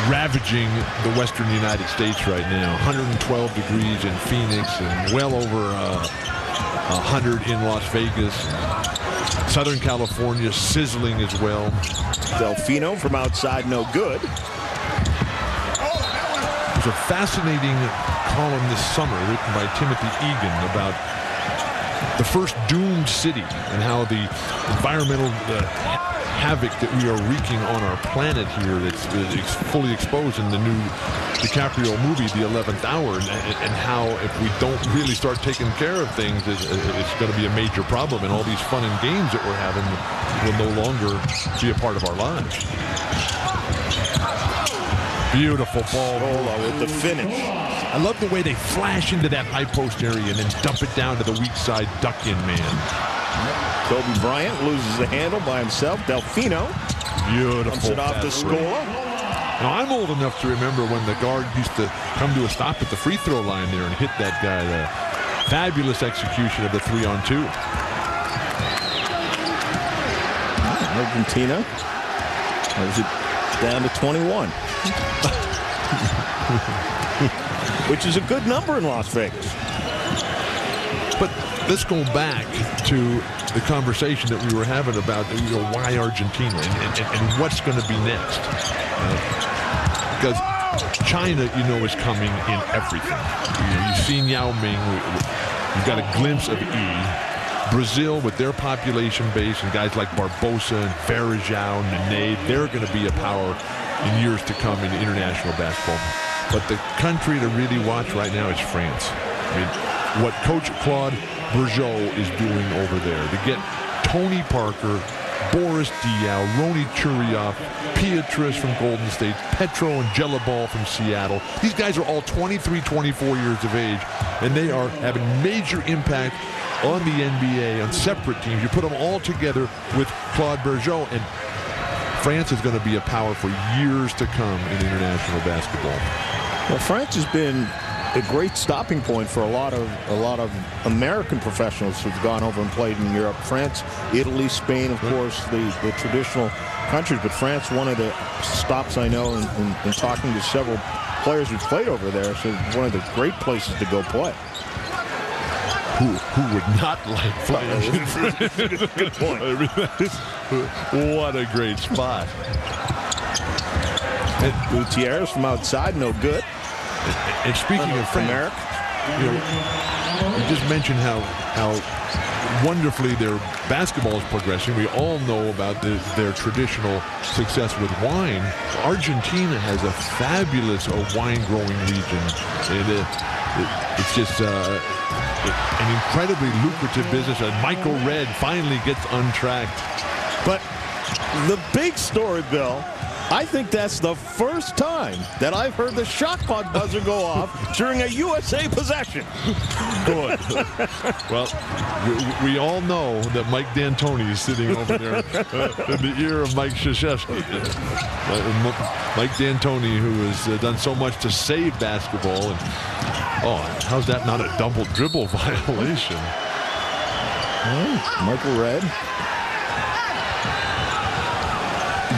ravaging the western United States right now. 112 degrees in Phoenix and well over 100 in Las Vegas. Southern California sizzling as well. Delfino from outside, no good. There's a fascinating column this summer written by Timothy Egan about the first doomed city and how the environmental havoc that we are wreaking on our planet here that's fully exposed in the new DiCaprio movie, The 11th Hour, and how if we don't really start taking care of things, it's going to be a major problem, and all these fun and games that we're having will no longer be a part of our lives. Beautiful ball with the finish. I love the way they flash into that high post area and then dump it down to the weak side duck-in man. Kobe Bryant loses the handle by himself. Delfino dumps it off the score. Now, I'm old enough to remember when the guard used to come to a stop at the free throw line there and hit that guy. The fabulous execution of the 3-on-2. Argentina has it down to 21. Which is a good number in Las Vegas. But let's go back to the conversation that we were having about why Argentina and what's going to be next. Because China, is coming in everything. You've seen Yao Ming. You've got a glimpse of E. Brazil, with their population base and guys like Barbosa and Ferrajao, Nene, they're going to be a power in years to come in international basketball. But the country to really watch right now is France. I mean, what Coach Claude Bourgeot is doing over there to get Tony Parker, Boris Diaw, Rony Churyov, Pietrus from Golden State, Petro and Gelabal from Seattle. These guys are all 23, 24 years of age, and they are having major impact on the NBA, on separate teams. You put them all together with Claude Bourgeot, and France is going to be a power for years to come in international basketball. Well, France has been a great stopping point for a lot of American professionals who've gone over and played in Europe. France, Italy, Spain, of course, the traditional countries. But France, one of the stops I know in talking to several players who've played over there, so one of the great places to go play. Who would not like playing in France? Good point. What a great spot. Gutierrez from outside, no good. And speaking of France, you just mentioned how wonderfully their basketball is progressing. We all know about their traditional success with wine. Argentina has a fabulous wine-growing region. It's just an incredibly lucrative business, and Michael Redd finally gets untracked. But the big story, Bill, I think that's the first time that I've heard the shot clock buzzer go off during a USA possession. Good. Well, we all know that Mike D'Antoni is sitting over there in the ear of Mike Krzyzewski. Mike D'Antoni, who has done so much to save basketball. And, how's that not a double dribble violation? Michael Redd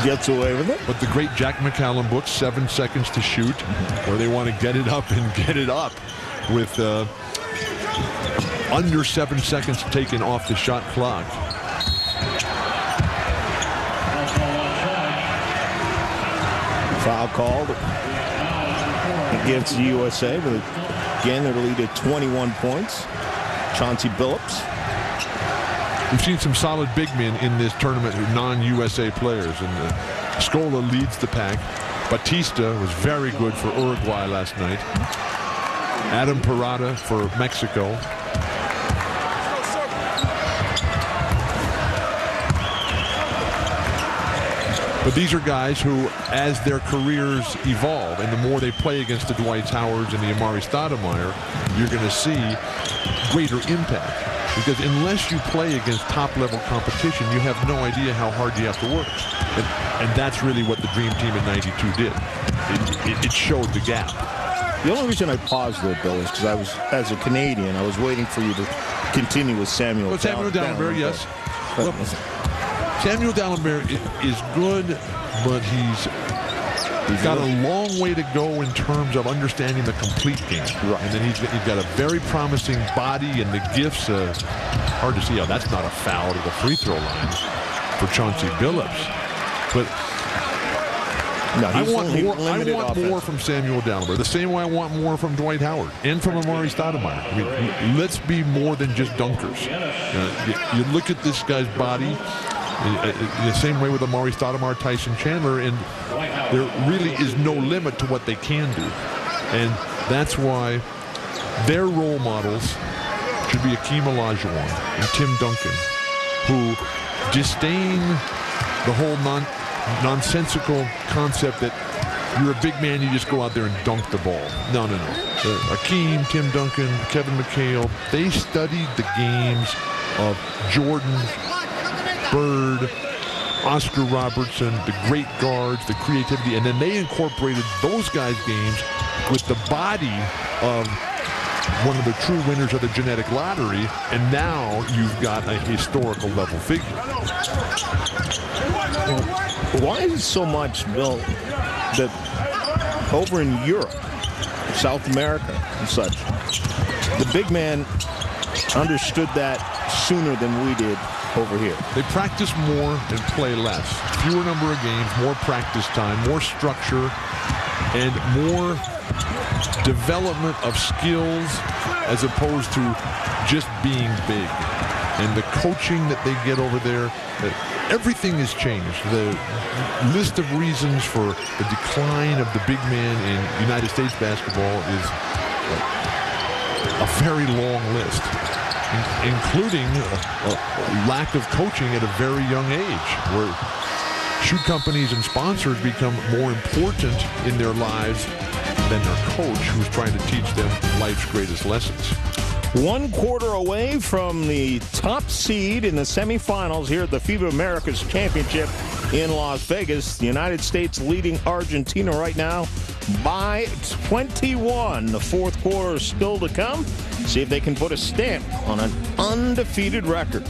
gets away with it. But the great Jack McCallum book, 7 Seconds to Shoot, where they want to get it up and get it up with under 7 seconds taken off the shot clock. Foul called against the USA, but again, they're lead at 21 points. Chauncey Billups. We've seen some solid big men in this tournament, non-USA players, and Scola leads the pack. Batista was very good for Uruguay last night. Adam Parada for Mexico. But these are guys who, as their careers evolve, and the more they play against the Dwight Howards and the Amari Stoudemire, you're going to see greater impact. Because unless you play against top-level competition, you have no idea how hard you have to work. And that's really what the Dream Team in '92 did. It showed the gap. The only reason I paused there, Bill, is because I was, as a Canadian, I was waiting for you to continue with Samuel. Well, Samuel Dalembert, yes. Well, Samuel Dalembert is good, but he's He's got a long way to go in terms of understanding the complete game. Right. And then he's got a very promising body and the gifts. Hard to see how that's not a foul to the free throw line for Chauncey Billups. But no, I want more from Samuel Dallenberg. The same way I want more from Dwight Howard and from Amari Stoudemire. I mean, let's be more than just dunkers. You look at this guy's body, the same way with Amari Stoudemire, Tyson Chandler, and there really is no limit to what they can do. And that's why their role models should be Akeem Olajuwon and Tim Duncan, who disdain the whole nonsensical concept that you're a big man, you just go out there and dunk the ball. No. Akeem, Tim Duncan, Kevin McHale, they studied the games of Jordan, Bird, Oscar Robertson, the great guards, the creativity, and then they incorporated those guys' games with the body of one of the true winners of the genetic lottery, and now you've got a historical level figure. Why is it so much, Bill, that over in Europe, South America and such, the big man understood that sooner than we did over here? They practice more and play less. Fewer number of games, more practice time, more structure, and more development of skills as opposed to just being big. And the coaching that they get over there, everything has changed. The list of reasons for the decline of the big man in United States basketball is a very long list, including a lack of coaching at a very young age, where shoe companies and sponsors become more important in their lives than their coach, who's trying to teach them life's greatest lessons. 1 quarter away from the top seed in the semifinals here at the FIBA Americas Championship in Las Vegas. The United States leading Argentina right now by 21. The fourth quarter is still to come. See if they can put a stamp on an undefeated record.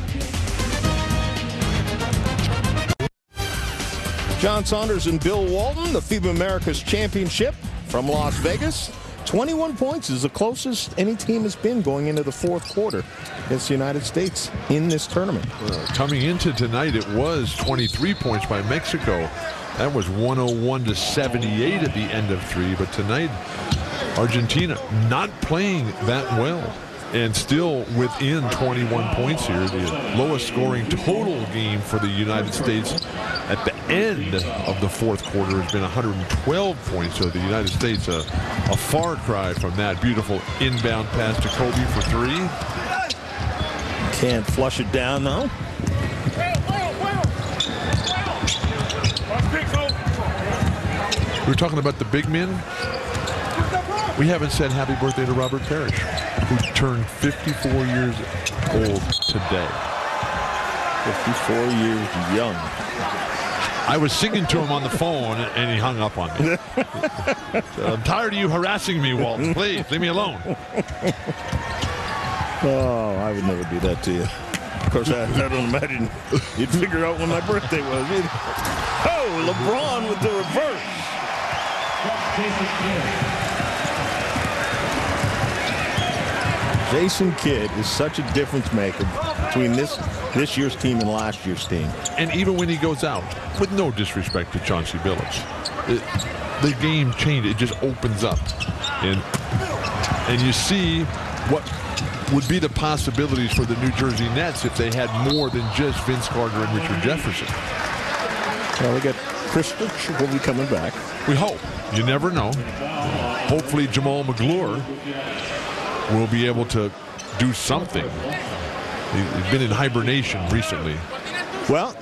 John Saunders and Bill Walton, the FIBA Americas Championship from Las Vegas. 21 points is the closest any team has been going into the fourth quarter against the United States in this tournament. Coming into tonight, it was 23 points by Mexico. That was 101-78 at the end of 3. But tonight, Argentina not playing that well and still within 21 points here. The lowest scoring total game for the United States at the end of the fourth quarter has been 112 points. So the United States, a far cry from that. Beautiful inbound pass to Kobe for 3. Can't flush it down, though. We were talking about the big men. We haven't said happy birthday to Robert Parrish, who turned 54 years old today. 54 years young. I was singing to him on the phone, and he hung up on me. So, I'm tired of you harassing me, Walton. Please, leave me alone. Oh, I would never do that to you. Of course, I don't imagine you'd figure out when my birthday was either. Oh, LeBron with the reverse. Jason Kidd is such a difference maker between this year's team and last year's team. And even when he goes out, with no disrespect to Chauncey Billups, the game changed. It just opens up. And you see what would be the possibilities for the New Jersey Nets if they had more than just Vince Carter and Richard Jefferson. Well, we got Christopher will be coming back. We hope. You never know. Hopefully Jamal McGlure will be able to do something. He's been in hibernation recently. Well,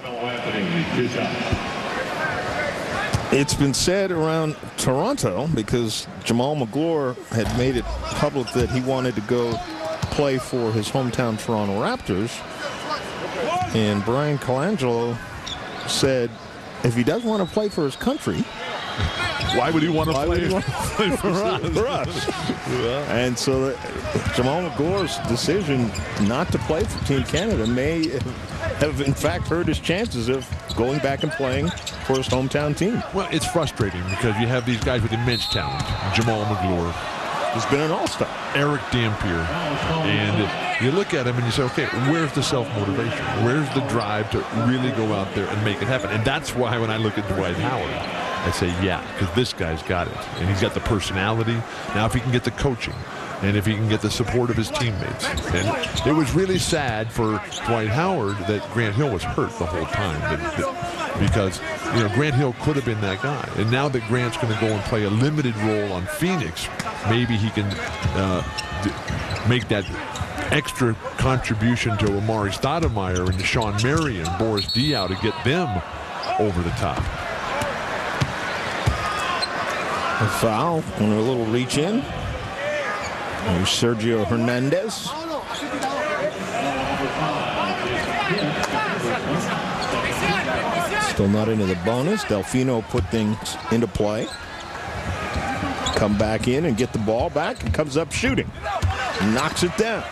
it's been said around Toronto, because Jamal McGlure had made it public that he wanted to go play for his hometown Toronto Raptors. And Brian Colangelo said if he doesn't want to play for his country, why would he want to play for us? Yeah. And so Jamal McGlure's decision not to play for Team Canada may have in fact hurt his chances of going back and playing for his hometown team. Well, it's frustrating because you have these guys with immense talent. Jamal McGlure has been an all-star. Eric Dampier. And you look at him and you say, okay, where's the self-motivation? Where's the drive to really go out there and make it happen? And that's why when I look at Dwight Howard, I say, yeah, because this guy's got it. And he's got the personality. Now, if he can get the coaching, and if he can get the support of his teammates. And it was really sad for Dwight Howard that Grant Hill was hurt the whole time. Because, you know, Grant Hill could have been that guy. And now that Grant's going to go and play a limited role on Phoenix, maybe he can make that extra contribution to Amari Stoudemire and Deshaun Murray and Boris Diaw to get them over the top. A foul and a little reach in. There's Sergio Hernandez. Still not into the bonus. Delfino put things into play. Come back in and get the ball back and comes up shooting. Knocks it down.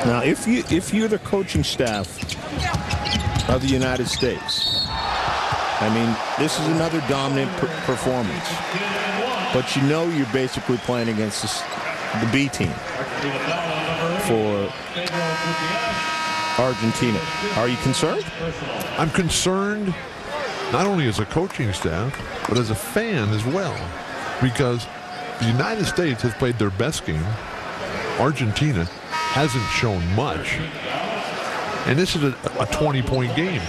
Now, if you're the coaching staff of the United States, I mean, this is another dominant performance. But you know you're basically playing against the B team for Argentina. Are you concerned? I'm concerned not only as a coaching staff, but as a fan as well. Because the United States has played their best game. Argentina hasn't shown much. And this is a 20-point game,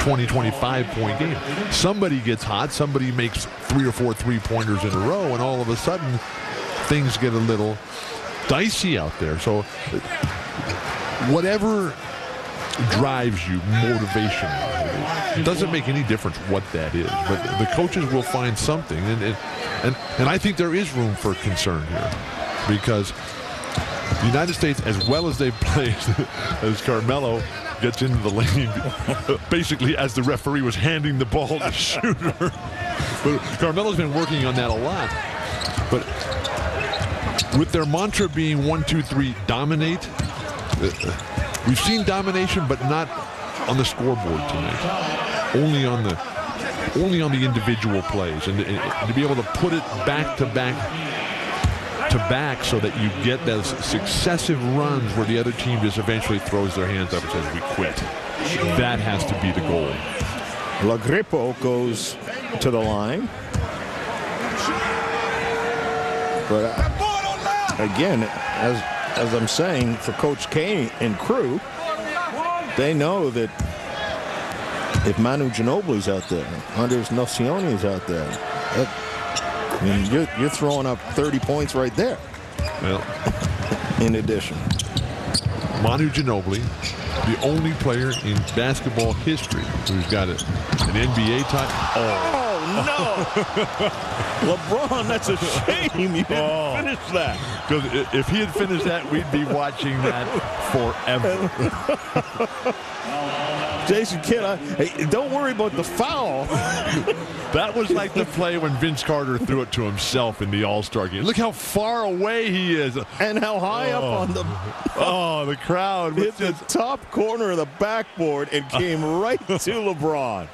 20, 25-point game. Somebody gets hot, somebody makes 3 or 4 three-pointers in a row, and all of a sudden things get a little dicey out there. So whatever drives you, motivation, it doesn't make any difference what that is. But the coaches will find something, and I think there is room for concern here, because the United States, as well as they've played, as Carmelo gets into the lane, basically as the referee was handing the ball to the shooter. But Carmelo's been working on that a lot. But with their mantra being 1, 2, 3, dominate, we've seen domination, but not on the scoreboard tonight. Only on the individual plays, and to be able to put it back to back so that you get those successive runs where the other team just eventually throws their hands up and says, we quit. That has to be the goal. Lagrippo goes to the line. But again, as I'm saying, for Coach K and crew, they know that if Manu Ginobili's out there, Andres Nocioni's out there, I mean, you're throwing up 30 points right there. Well, in addition, Manu Ginobili, the only player in basketball history who's got an NBA title. Oh no! LeBron, that's a shame you didn't finish that. Because if he had finished that, we'd be watching that forever. Jason Kidd, hey, don't worry about the foul. That was like the play when Vince Carter threw it to himself in the All-Star game. Look how far away he is. And how high up on the... the crowd. Hit the top corner of the backboard and came right to LeBron.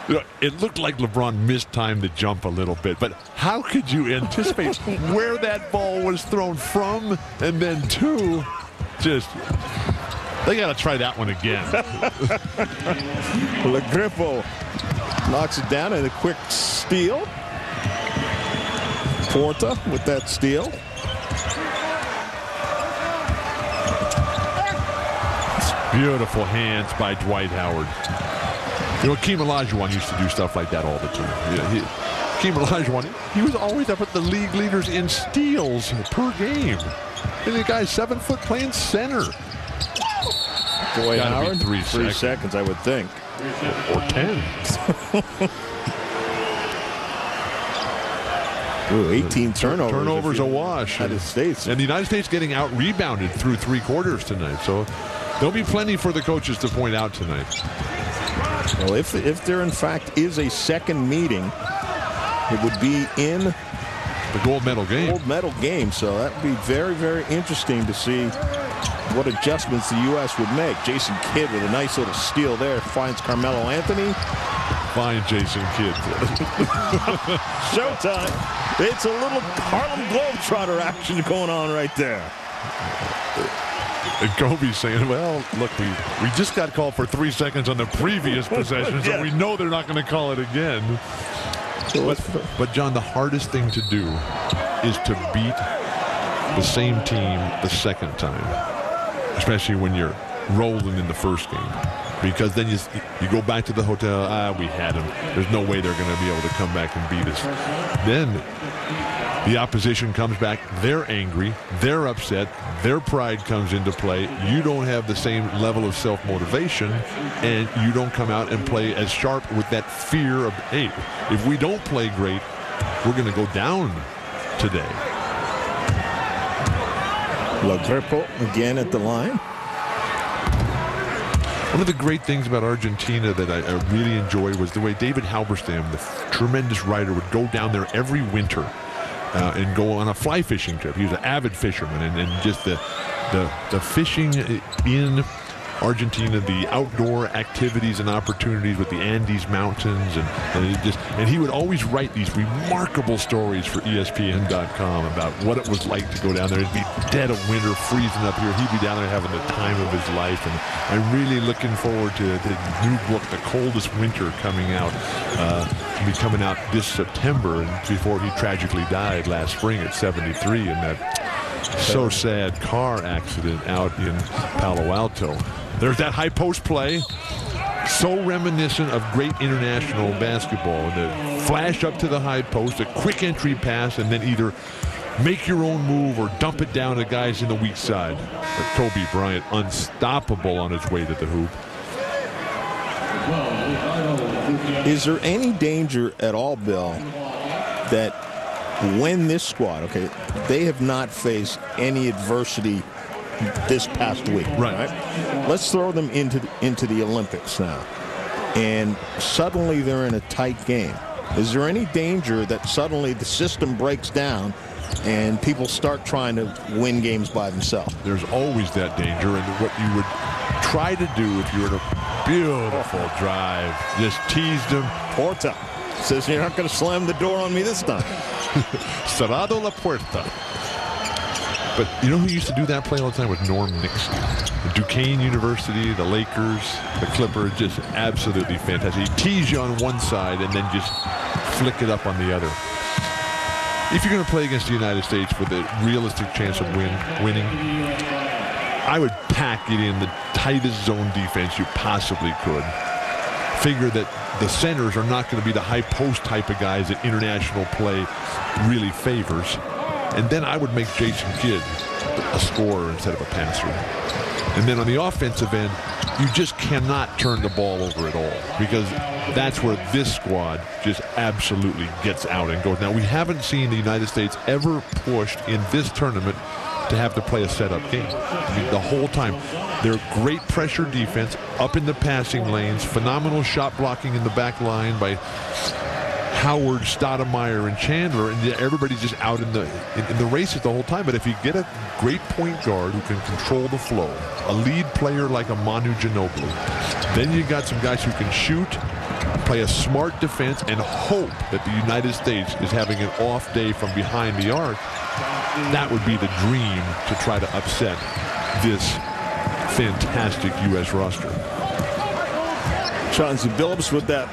You know, it looked like LeBron mistimed the jump a little bit, but how could you anticipate where that ball was thrown from and then to? Just... They got to try that one again. Lagrippo knocks it down in a quick steal. Porta with that steal. Beautiful hands by Dwight Howard. You know, Hakeem Olajuwon used to do stuff like that all the time. Yeah, Hakeem Olajuwon, he was always up at the league leaders in steals per game. And the guy's 7 foot playing center. Dwight Howard, 3 seconds, I would think. Or 10. Ooh, 18 turnovers. Turnovers a wash. United States. And the United States getting out-rebounded through 3 quarters tonight. So there'll be plenty for the coaches to point out tonight. Well, if there in fact is a second meeting it would be in the gold medal game. So that would be very, very interesting to see what adjustments the U.S. would make. Jason Kidd with a nice little steal there. Finds Carmelo Anthony. Fine, Jason Kidd. Showtime. It's a little Harlem Globetrotter action going on right there. And Kobe's saying, well, look, we just got called for 3 seconds on the previous possession, so we know they're not going to call it again. But, John, the hardest thing to do is to beat the same team the second time, especially when you're rolling in the first game. Because then you go back to the hotel, we had them. There's no way they're going to be able to come back and beat us. Then the opposition comes back. They're angry. They're upset. Their pride comes into play. You don't have the same level of self-motivation, and you don't come out and play as sharp with that fear of, hey, if we don't play great, we're going to go down today. Lagrepo again at the line. One of the great things about Argentina that I really enjoy was the way David Halberstam, the tremendous writer, would go down there every winter and go on a fly fishing trip. He was an avid fisherman, and just the fishing in Argentina, the outdoor activities and opportunities with the Andes Mountains, and he would always write these remarkable stories for ESPN.com about what it was like to go down there. It'd be dead of winter, freezing up here. He'd be down there having the time of his life, and I'm really looking forward to the new book, The Coldest Winter, coming out. Be coming out this September, and before he tragically died last spring at 73 in that so sad car accident out in Palo Alto. There's that high post play, so reminiscent of great international basketball. The flash up to the high post, a quick entry pass, and then either make your own move or dump it down to guys in the weak side. But Kobe Bryant, unstoppable on his way to the hoop. Is there any danger at all, Bill, that when this squad, okay, they have not faced any adversity this past week, right? Let's throw them into the Olympics now, and suddenly they're in a tight game. Is there any danger that suddenly the system breaks down and people start trying to win games by themselves? There's always that danger, and what you would try to do if you're in a beautiful drive, just teased him. Porta says you're not going to slam the door on me this time. Cerrado la puerta. But you know who used to do that play all the time? With Norm Nixon. Duquesne University, the Lakers, the Clippers, just absolutely fantastic. He tease you on one side and then just flick it up on the other. If you're going to play against the United States with a realistic chance of winning, I would pack it in the tightest zone defense you possibly could. Figure that the centers are not going to be the high post type of guys that international play really favors. And then I would make Jason Kidd a scorer instead of a passer. And then on the offensive end, you just cannot turn the ball over at all, because that's where this squad just absolutely gets out and goes. Now, we haven't seen the United States ever pushed in this tournament to have to play a setup game. I mean, the whole time. They're great pressure defense up in the passing lanes, phenomenal shot blocking in the back line by Howard, Stoudemire, and Chandler, and everybody's just out in the races the whole time. But if you get a great point guard who can control the flow, a lead player like a Manu Ginobili, then you got some guys who can shoot, play a smart defense, and hope that the United States is having an off day from behind the arc. That would be the dream to try to upset this fantastic U.S. roster. Chauncey Billups with that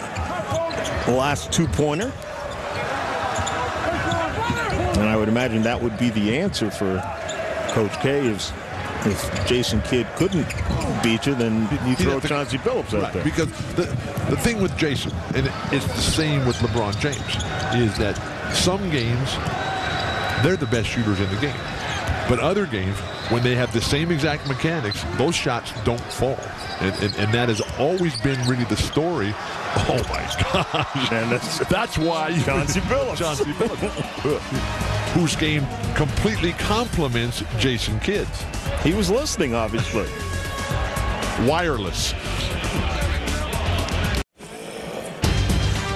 last two-pointer. And I would imagine that would be the answer for Coach K. If Jason Kidd couldn't beat you, then you throw Chauncey Billups out there. Because the thing with Jason, and it's the same with LeBron James, is that some games, they're the best shooters in the game. But other games, when they have the same exact mechanics, those shots don't fall. And that has always been really the story. Oh, my gosh. And that's why Chauncey Billups. Whose game completely complements Jason Kidd's. He was listening, obviously. Wireless.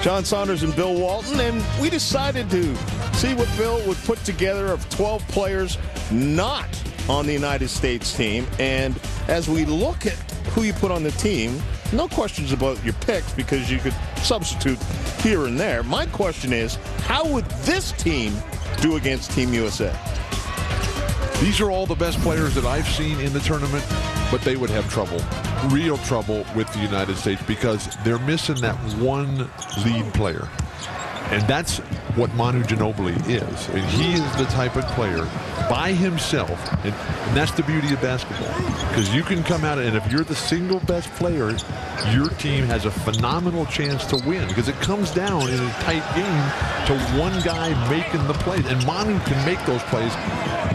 John Saunders and Bill Walton, and we decided to see what Bill would put together of 12 players not on the United States team. And as we look at who you put on the team, no questions about your picks because you could substitute here and there. My question is, how would this team do against Team USA? These are all the best players that I've seen in the tournament, but they would have trouble, real trouble with the United States because they're missing that one lead player. And that's what Manu Ginobili is. And he is the type of player by himself, and that's the beauty of basketball. Because you can come out, and if you're the single best player, your team has a phenomenal chance to win. Because it comes down in a tight game to one guy making the plays. And Manu can make those plays.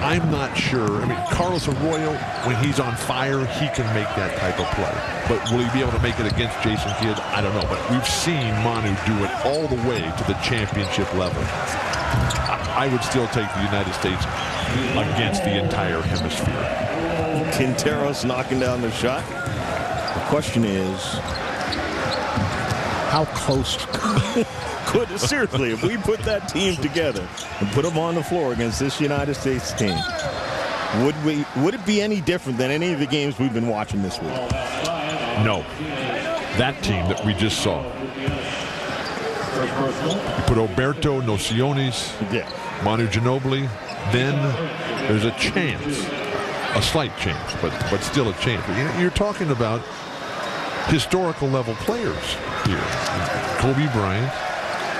I'm not sure. I mean, Carlos Arroyo, when he's on fire, he can make that type of play. But will he be able to make it against Jason Kidd? I don't know. But we've seen Manu do it all the way to the championship level. I would still take the United States against the entire hemisphere. Quinteros knocking down the shot. The question is, how close could it, seriously, if we put that team together and put them on the floor against this United States team, would it be any different than any of the games we've been watching this week? No. That team that we just saw. You put Alberto Nociones, Manu Ginobili, then there's a chance, a slight chance, but still a chance. You're talking about historical level players here. Kobe Bryant,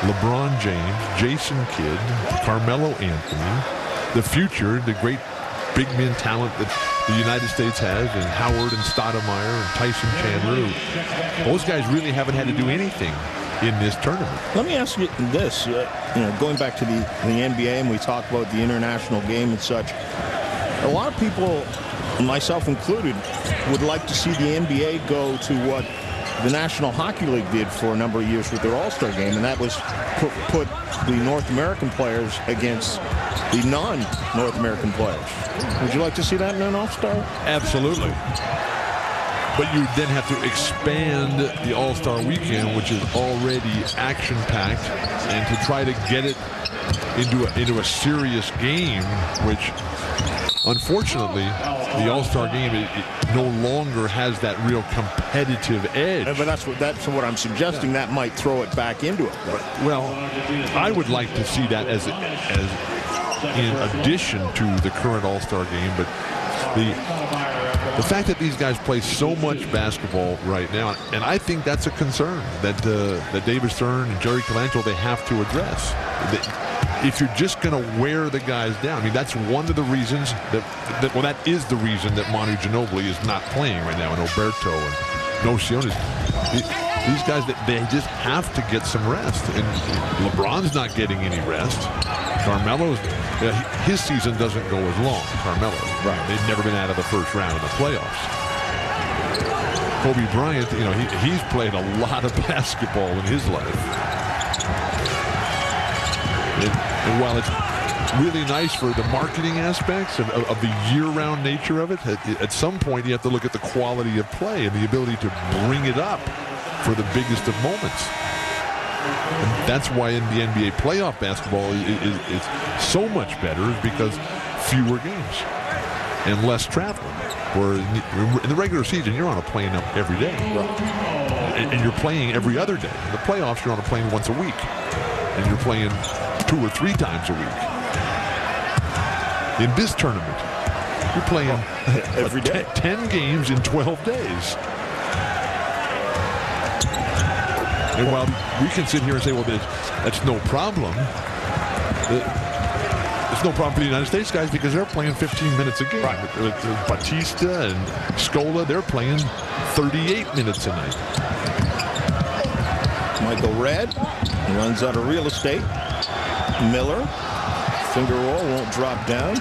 LeBron James, Jason Kidd, Carmelo Anthony, the future, the great big men talent that the United States has, and Howard and Stoudemire and Tyson Chandler. Those guys really haven't had to do anything in this tournament. Let me ask you this, going back to the NBA, and we talk about the international game and such, a lot of people, myself included, would like to see the NBA go to what the National Hockey League did for a number of years with their All-Star game, and that was put the North American players against the non-North American players. Would you like to see that in an All-Star? Absolutely. But you then have to expand the All-Star weekend, which is already action-packed, and to try to get it into a serious game, which unfortunately the All-Star game it no longer has that real competitive edge. But that's what I'm suggesting. That might throw it back into it. Well, I would like to see that as in addition to the current All-Star game, but the fact that these guys play so much basketball right now, and I think that's a concern that David Stern and Jerry Colangelo, they have to address. If you're just going to wear the guys down, I mean, that's one of the reasons that is the reason that Manu Ginobili is not playing right now, and Alberto and Nociones. These guys, they just have to get some rest, and LeBron's not getting any rest. Carmelo's, his season doesn't go as long. Carmelo, right? They've never been out of the first round of the playoffs. Kobe Bryant, he's played a lot of basketball in his life. And while it's really nice for the marketing aspects of the year-round nature of it, at some point you have to look at the quality of play and the ability to bring it up for the biggest of moments. And that's why in the NBA playoff basketball is so much better, is because fewer games and less travel. Where in the regular season, you're on a plane every day. And you're playing every other day. In the playoffs, you're on a plane once a week. And you're playing 2 or 3 times a week. In this tournament, you're playing every day. 10 games in 12 days. And while we can sit here and say, well, that's no problem, it's no problem for the United States guys because they're playing 15 minutes a game. Right. With Batista and Scola, they're playing 38 minutes a night. Michael Redd runs out of real estate. Miller, finger roll, won't drop down.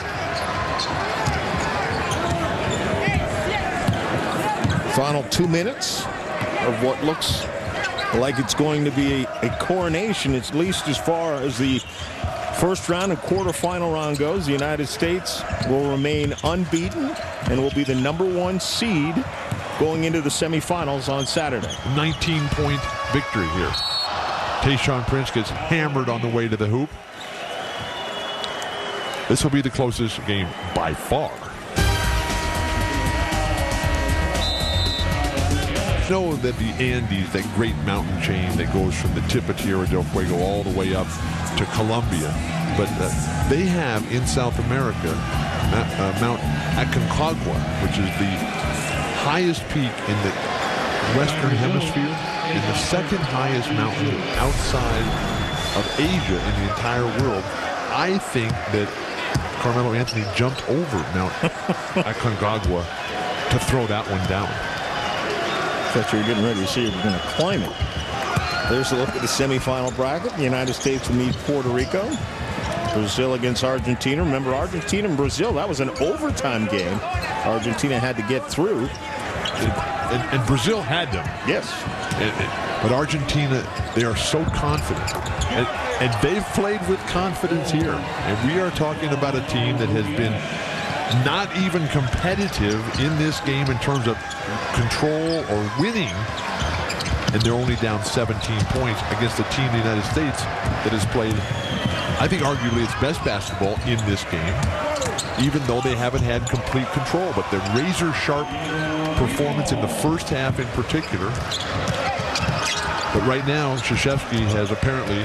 Final 2 minutes of what looks like it's going to be a coronation, at least as far as the first round and quarterfinal round goes. The United States will remain unbeaten and will be the #1 seed going into the semifinals on Saturday. 19-point victory here. Tayshaun Prince gets hammered on the way to the hoop. This will be the closest game by far. Know that the Andes, that great mountain chain that goes from the tip of Tierra del Fuego all the way up to Colombia, but they have in South America Mount Aconcagua, which is the highest peak in the Western Hemisphere and the second highest mountain outside of Asia in the entire world. I think that Carmelo Anthony jumped over Mount Aconcagua to throw that one down. Thought you were getting ready to see if you're going to climb it. There's a look at the semifinal bracket. The United States will meet Puerto Rico. Brazil against Argentina. Remember, Argentina and Brazil, that was an overtime game. Argentina had to get through. And Brazil had them. Yes. But Argentina, they are so confident. And they've played with confidence here. And we are talking about a team that has been not even competitive in this game in terms of control or winning, and they're only down 17 points against a team in the United States that has played, I think, arguably its best basketball in this game, even though they haven't had complete control. But the razor-sharp performance in the first half in particular. But right now, Krzyzewski has apparently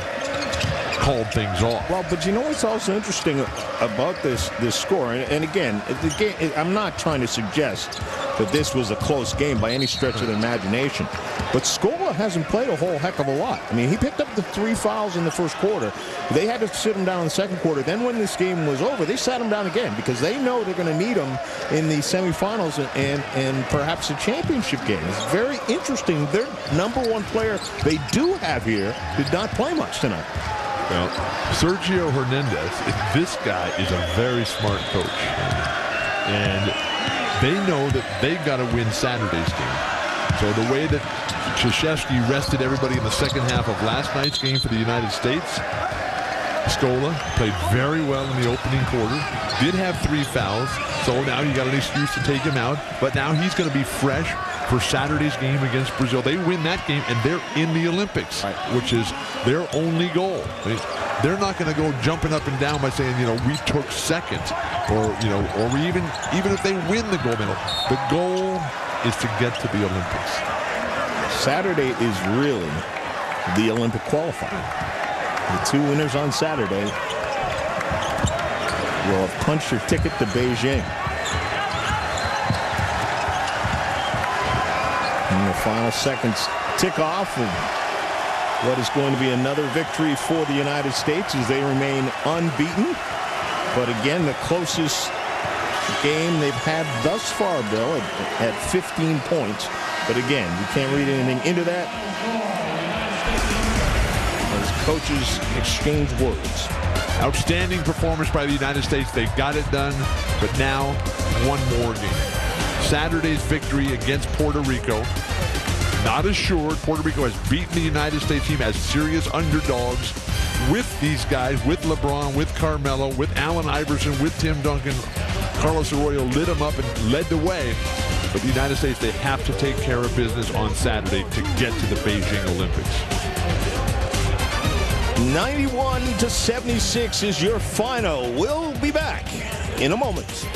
called things off. Well, but you know what's also interesting about this score, and again, the game, I'm not trying to suggest that this was a close game by any stretch of the imagination, but Scola hasn't played a whole heck of a lot. I mean, he picked up the 3 fouls in the first quarter. They had to sit him down in the second quarter. Then when this game was over, they sat him down again because they know they're going to need him in the semifinals and perhaps a championship game. It's very interesting. Their #1 player they do have here did not play much tonight. Well, Sergio Hernandez, this guy is a very smart coach. And they know that they've got to win Saturday's game. So the way that Krzyzewski rested everybody in the second half of last night's game for the United States, Scola played very well in the opening quarter, did have 3 fouls, so now you got an excuse to take him out, but now he's going to be fresh for Saturday's game against Brazil. They win that game and they're in the Olympics, which is their only goal. They're not going to go jumping up and down by saying, you know, we took second, or, you know, or even if they win the gold medal. The goal is to get to the Olympics. Saturday is really the Olympic qualifier. The 2 winners on Saturday will have punched their ticket to Beijing. And the final seconds tick off of what is going to be another victory for the United States as they remain unbeaten. But again, the closest game they've had thus far, Bill, at 15 points. But again, you can't read anything into that as coaches exchange words. Outstanding performance by the United States. They got it done, but now one more game. Saturday's victory against Puerto Rico, not assured. Puerto Rico has beaten the United States team as serious underdogs with these guys, with LeBron, with Carmelo, with Allen Iverson, with Tim Duncan. Carlos Arroyo lit them up and led the way. But the United States, they have to take care of business on Saturday to get to the Beijing Olympics. 91-76 is your final. We'll be back in a moment.